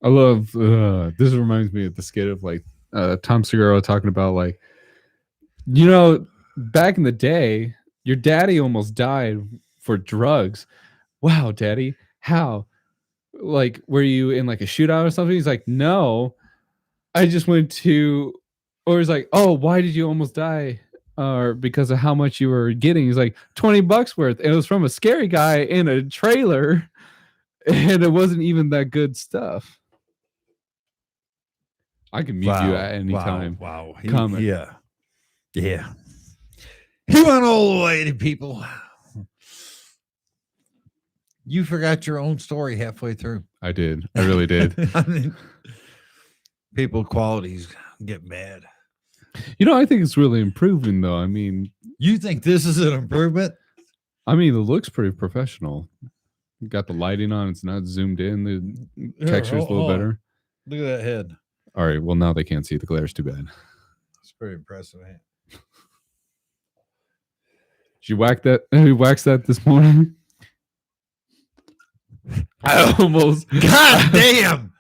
S2: I love this. Reminds me of the skit of like Tom Segura talking about like, back in the day, your daddy almost died for drugs. Wow, daddy, how? Like, were you in like a shootout or something? He's like, no, I just went to, or he's like, oh, why did you almost die? or because of how much you were getting. He's like $20 worth. It was from a scary guy in a trailer, and it wasn't even that good stuff. I can meet you at any time.
S1: Wow.
S2: Comment.
S1: Yeah. Yeah. He went all the way to people. You forgot your own story halfway through.
S2: I did. I really did.
S1: I mean, people qualities get bad.
S2: You know, I think it's really improving, though. I mean,
S1: You think this is an improvement?
S2: it looks pretty professional. You got the lighting on. It's not zoomed in. The texture's a little better.
S1: Look at that head.
S2: All right. Well, now they can't see. The glare's too bad.
S1: It's pretty impressive. Man.
S2: Did you whack that? You waxed that this morning? I almost.
S1: God damn.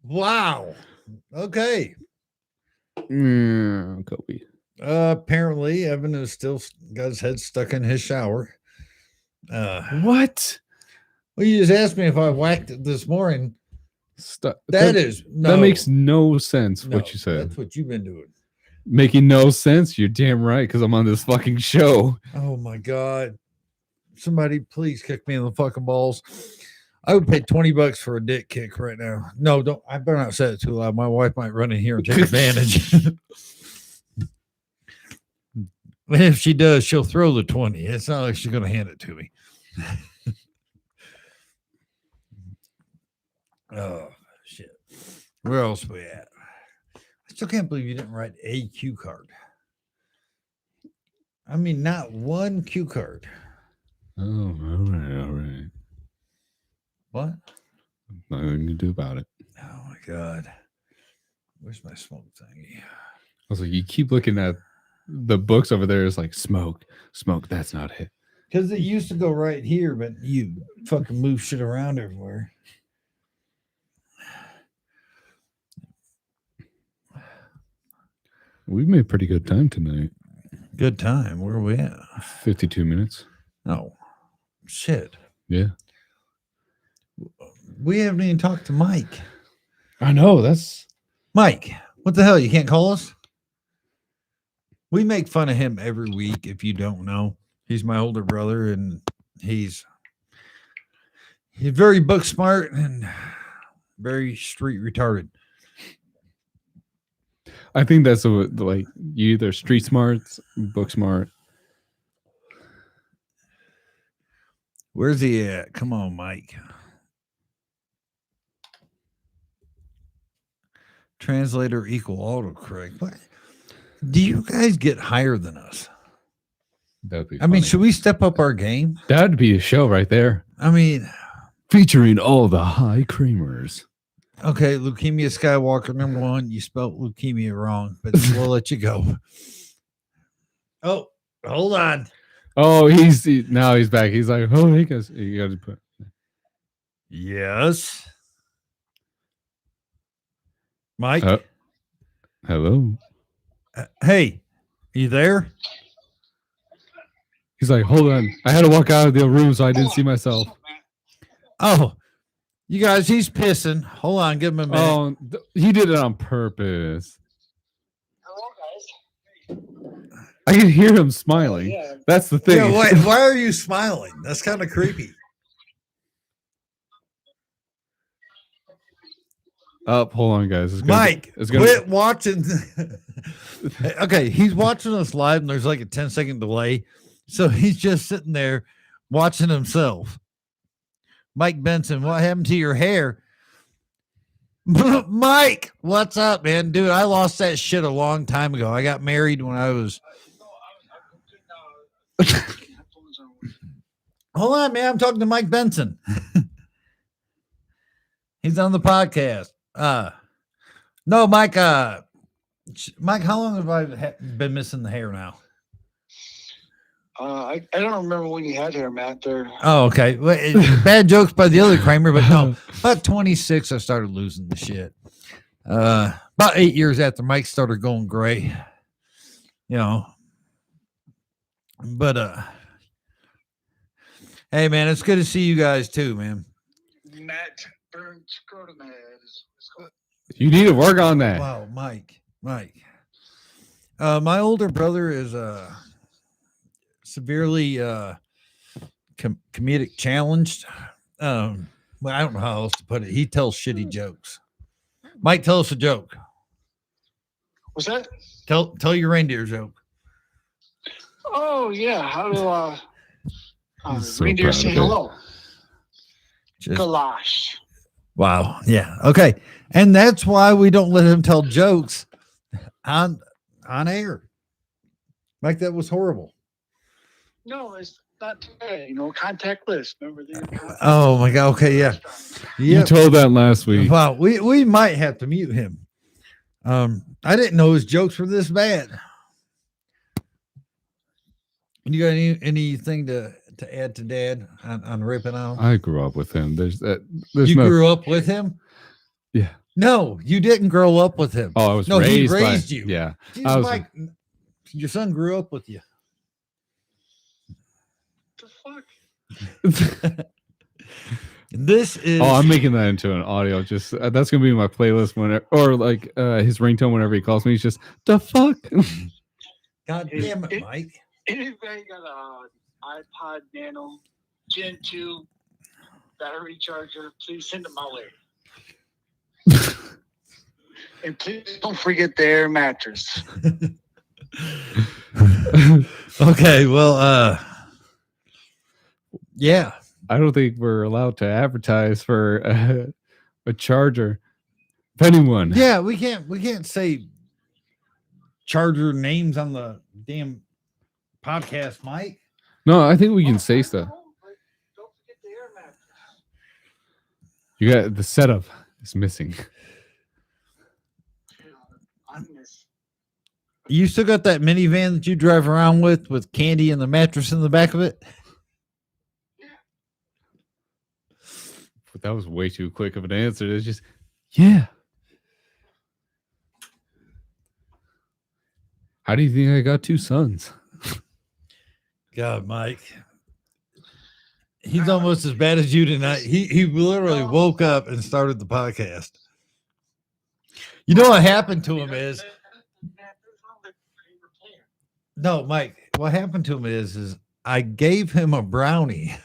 S1: Wow. Okay.
S2: Kobe.
S1: Apparently, Evan is still got his head stuck in his shower.
S2: What?
S1: Well, you just asked me if I whacked it this morning.
S2: That
S1: That
S2: makes no sense. What you said.
S1: That's what you've been doing.
S2: Making no sense. You're damn right, because I'm on this fucking show.
S1: Oh my God. Somebody please kick me in the fucking balls. I would pay $20 for a dick kick right now. No, don't. I better not say it too loud. My wife might run in here and take advantage. And if she does, she'll throw the 20. It's not like she's going to hand it to me. Oh, shit. Where else we at? I still can't believe you didn't write a cue card. I mean, not one cue card.
S2: Oh, all right.
S1: What?
S2: Nothing to do about it.
S1: Oh, my God. Where's my smoke thingy?
S2: I was like, you keep looking at the books over there. It's like, smoke. That's not it.
S1: Because it used to go right here, but you fucking move shit around everywhere.
S2: We've made pretty good time tonight.
S1: Good time. Where are we at?
S2: 52 minutes.
S1: Oh, shit.
S2: Yeah.
S1: We haven't even talked to Mike.
S2: I know. That's
S1: Mike, what the hell? You can't call us? We make fun of him every week. If you don't know, he's my older brother, and he's very book smart and very street retarded.
S2: I think that's like you either street smart, book smart.
S1: Where's he at? Come on, Mike. Translator equal autocorrect. What? Do you guys get higher than us?
S2: That'd be.
S1: I mean,
S2: funny.
S1: should we step up our game?
S2: That'd be a show right there,
S1: I mean,
S2: featuring all the high creamers.
S1: okay, Leukemia Skywalker #1. You spelled leukemia wrong, but we'll let you go. Oh, hold on.
S2: Oh, now he's back. He's like, oh, he goes. You got to put.
S1: Yes. Mike.
S2: Hello.
S1: Hey, you there?
S2: He's like, hold on. I had to walk out of the room so I didn't see myself.
S1: Oh, you guys, he's pissing. Hold on, give him a minute.
S2: Oh, he did it on purpose.
S4: Hello, guys.
S2: I can hear him smiling.
S4: Yeah.
S2: That's the thing.
S1: Yeah, why are you smiling? That's kind of creepy.
S2: Hold on, guys.
S1: Mike, quit watching. Okay, he's watching us live, and there's like a 10-second delay. So he's just sitting there watching himself. Mike Benson, what happened to your hair? Mike, what's up, man? Dude, I lost that shit a long time ago. I got married when I was... Hold on, man. I'm talking to Mike Benson. He's on the podcast. No, Mike. Mike, how long have I been missing the hair now?
S4: I don't remember when you had hair, Matt. There.
S1: Oh, okay. Well, bad jokes by the other Kramer, but no. About 26, I started losing the shit. About 8 years after Mike started going gray. You know. But hey, man, it's good to see you guys too, man.
S4: Matt Burns Scrotum.
S2: You need to work on that.
S1: Wow, Mike. My older brother is severely comedic challenged. Well, I don't know how else to put it. He tells shitty jokes. Mike, tell us a joke.
S4: What's that?
S1: Tell your reindeer joke.
S4: Oh yeah. How do
S2: He's so
S4: reindeer
S2: proud
S4: say
S2: of it.
S4: hello?
S1: Just,
S4: Galosh.
S1: wow. Yeah. Okay. And that's why we don't let him tell jokes on air. Mike, that was horrible.
S4: No, it's not today. You know, contactless. Remember the
S1: Oh my god. Okay. Yeah.
S2: You
S1: Yeah.
S2: told that last week.
S1: Wow. We might have to mute him. I didn't know his jokes were this bad. You got anything to add to Dad on ripping out?
S2: I grew up with him. There's
S1: You
S2: no.
S1: grew up with him?
S2: Yeah.
S1: No, you didn't grow up with him.
S2: Oh, I was
S1: No, he
S2: raised.
S1: raised
S2: by,
S1: you.
S2: Yeah.
S1: Jesus,
S2: I was-
S1: Mike, your son grew up with you.
S4: fuck?
S1: This is.
S2: Oh, I'm making that into an audio. Just that's gonna be my playlist whenever, or like his ringtone whenever he calls me. He's just the fuck.
S1: God damn it, Mike.
S4: Anybody got a iPod Nano Gen 2 battery charger? Please send it my way. And please don't forget the air mattress.
S1: Okay, well, yeah.
S2: I don't think we're allowed to advertise for a charger. If anyone,
S1: Yeah, we can't say charger names on the damn podcast, Mike.
S2: no, I think we can say stuff.
S4: Don't forget the air mattress.
S2: You got the setup is missing.
S4: I miss.
S1: You still got that minivan that you drive around with candy and the mattress in the back of it?
S2: But that was way too quick of an answer. It's just, yeah. How do you think I got two sons?
S1: God, Mike. He's almost as bad as you tonight. He literally woke up and started the podcast. You know what happened to him is no, Mike. What happened to him is I gave him a brownie.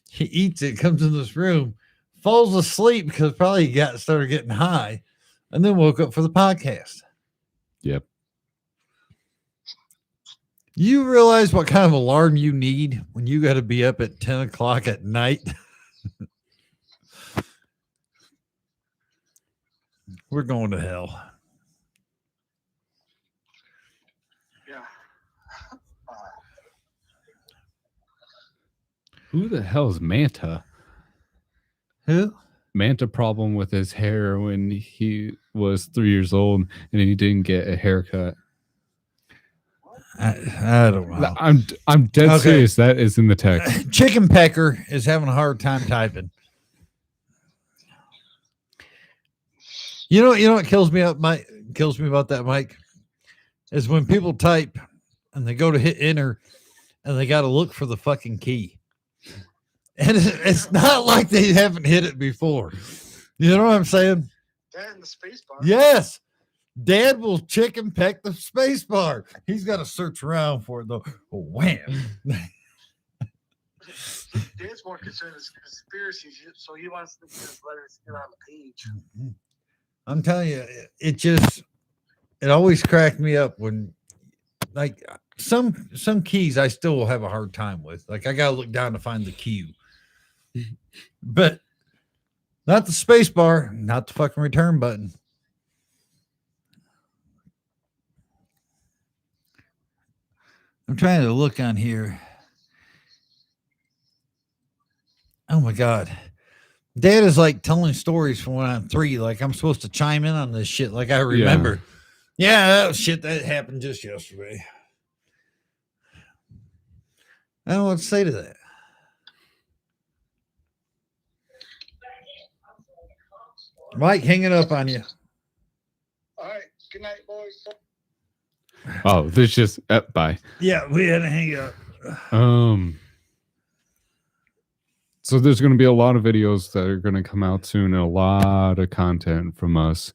S1: He eats it, comes in this room, falls asleep because probably he started getting high, and then woke up for the podcast.
S2: Yep.
S1: You realize what kind of alarm you need when you got to be up at 10 o'clock at night? We're going to hell.
S4: Yeah.
S2: Who the hell is Manta?
S1: Who?
S2: Manta problem with his hair when he was 3 years old and he didn't get a haircut.
S1: I don't know.
S2: I'm dead
S1: Okay.
S2: serious. That is in the text.
S1: Chicken Pecker is having a hard time typing. You know what kills me about that, Mike, is when people type and they go to hit enter and they got to look for the fucking key. And it's not like they haven't hit it before. You know what I'm saying?
S4: That in the space bar.
S1: Yes. Dad will chicken peck the space bar. He's got to search around for it though. Wham.
S4: Dad's more concerned with conspiracies, so he wants to just let us get on the page.
S1: I'm telling you, it always cracked me up when, like, some keys I still will have a hard time with. Like, I gotta look down to find the Q, but not the space bar, not the fucking return button. I'm trying to look on here. Oh my god. Dad is like telling stories from when I'm 3. Like I'm supposed to chime in on this shit. Like I remember. Yeah, that was shit that happened just yesterday. I don't know what to say to that. Mike, hang it up on you.
S4: All right. Good night, boys.
S2: Oh, there's just bye.
S1: Yeah, we had to hang it up.
S2: So there's going to be a lot of videos that are going to come out soon and a lot of content from us.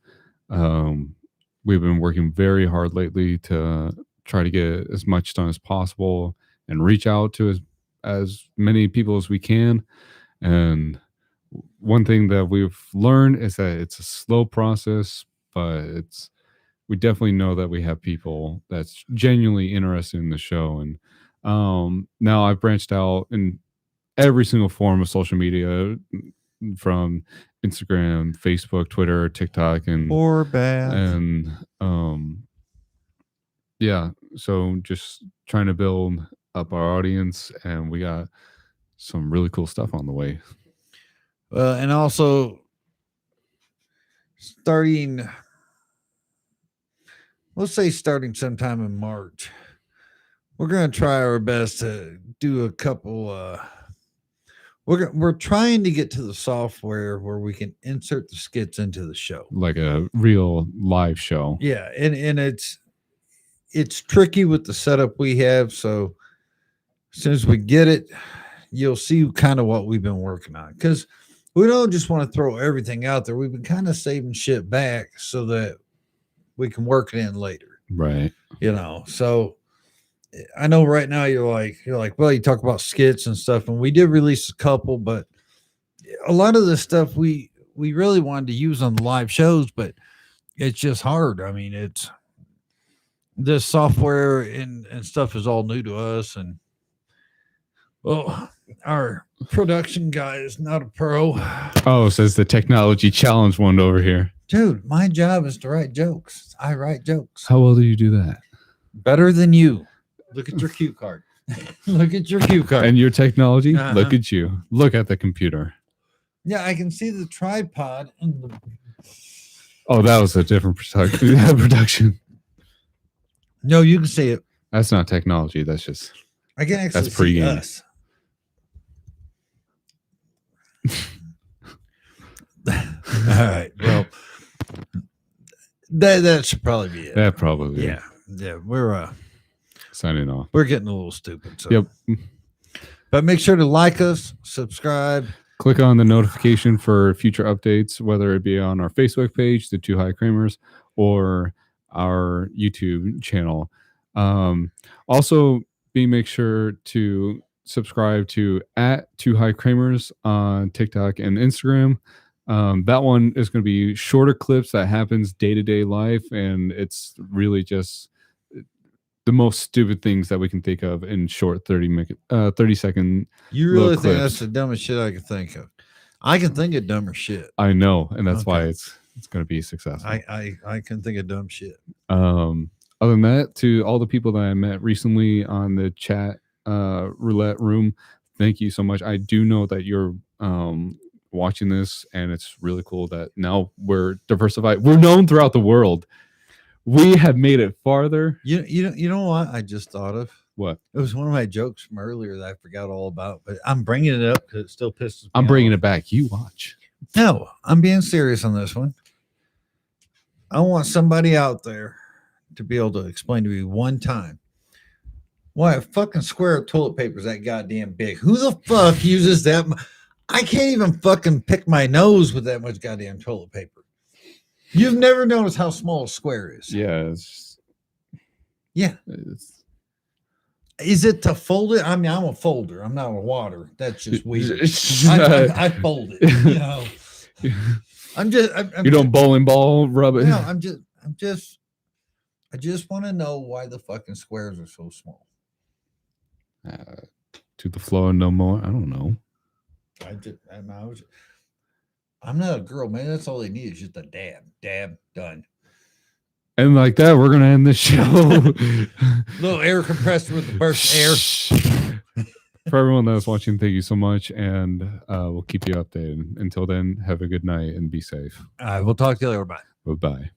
S2: we've been working very hard lately to try to get as much done as possible and reach out to as many people as we can. And one thing that we've learned is that it's a slow process, but we definitely know that we have people that's genuinely interested in the show. And now I've branched out in every single form of social media, from Instagram, Facebook, Twitter, TikTok, and
S1: Or bad.
S2: and yeah, so just trying to build up our audience, and we got some really cool stuff on the way.
S1: And also let's say starting sometime in March, we're going to try our best to do a couple. We're trying to get to the software where we can insert the skits into the show,
S2: Like a real live show.
S1: Yeah, and it's tricky with the setup we have. So as soon as we get it, you'll see kind of what we've been working on, because we don't just want to throw everything out there. We've been kind of saving shit back so that we can work it in later.
S2: Right.
S1: So I know right now you're like, well, you talk about skits and stuff, and we did release a couple, but a lot of this stuff we really wanted to use on the live shows, but it's just hard. I mean, it's this software and stuff is all new to us, and well, our production guy is not a pro.
S2: Oh, says the technology challenge one over here.
S1: Dude, my job is to write jokes. I write jokes.
S2: How well do you do that?
S1: Better than you. Look at your cue card. Look at your cue card.
S2: And your technology?
S1: Uh-huh.
S2: Look at you. Look at the computer.
S1: Yeah, I can see the tripod and the.
S2: Oh, that was a different production.
S1: No, you can see it.
S2: That's not technology. That's just.
S1: I can actually
S2: That's
S1: see
S2: pregame.
S1: us. All right. Well, that should probably be it.
S2: That probably.
S1: Yeah. We're
S2: Signing off.
S1: we're getting a little stupid. So.
S2: Yep.
S1: But make sure to like us, subscribe.
S2: Click on the notification for future updates, whether it be on our Facebook page, the TooHighKramers, or our YouTube channel. Also, make sure to subscribe to @TooHighKramers on TikTok and Instagram. That one is going to be shorter clips that happens day-to-day life, and it's really just the most stupid things that we can think of in short 30-second.
S1: You really
S2: little
S1: think
S2: clips.
S1: that's the dumbest shit I can think of? I can think of dumber shit.
S2: I know, and that's why
S1: Okay.
S2: it's going to be successful.
S1: I can think of dumb shit.
S2: Other than that, to all the people that I met recently on the chat roulette room, thank you so much. I do know that you're watching this, and it's really cool that now we're diversified. We're known throughout the world. We have made it farther.
S1: You know what I just thought of?
S2: What?
S1: It was one of my jokes from earlier that I forgot all about, but I'm bringing it up because it still pisses me
S2: I'm bringing
S1: off.
S2: it back. You watch.
S1: No, I'm being serious on this one. I want somebody out there to be able to explain to me one time why a fucking square of toilet paper is that goddamn big. Who the fuck uses that? I can't even fucking pick my nose with that much goddamn toilet paper. You've never noticed how small a square is.
S2: Yeah.
S1: Is it to fold it? I mean, I'm a folder. I'm not a wader. That's just weird. I fold it. I'm
S2: you don't bowling ball rub it.
S1: No, I just want to know why the fucking squares are so small.
S2: To the floor, no more. I don't know.
S1: I'm not a girl, man. That's all they need is just a dab, done.
S2: And like that, we're gonna end the show.
S1: Little air compressor with the burst air.
S2: For everyone that was watching, thank you so much, and we'll keep you updated. Until then, have a good night and be safe.
S1: All right, we'll talk to you later. Bye.
S2: Bye-bye.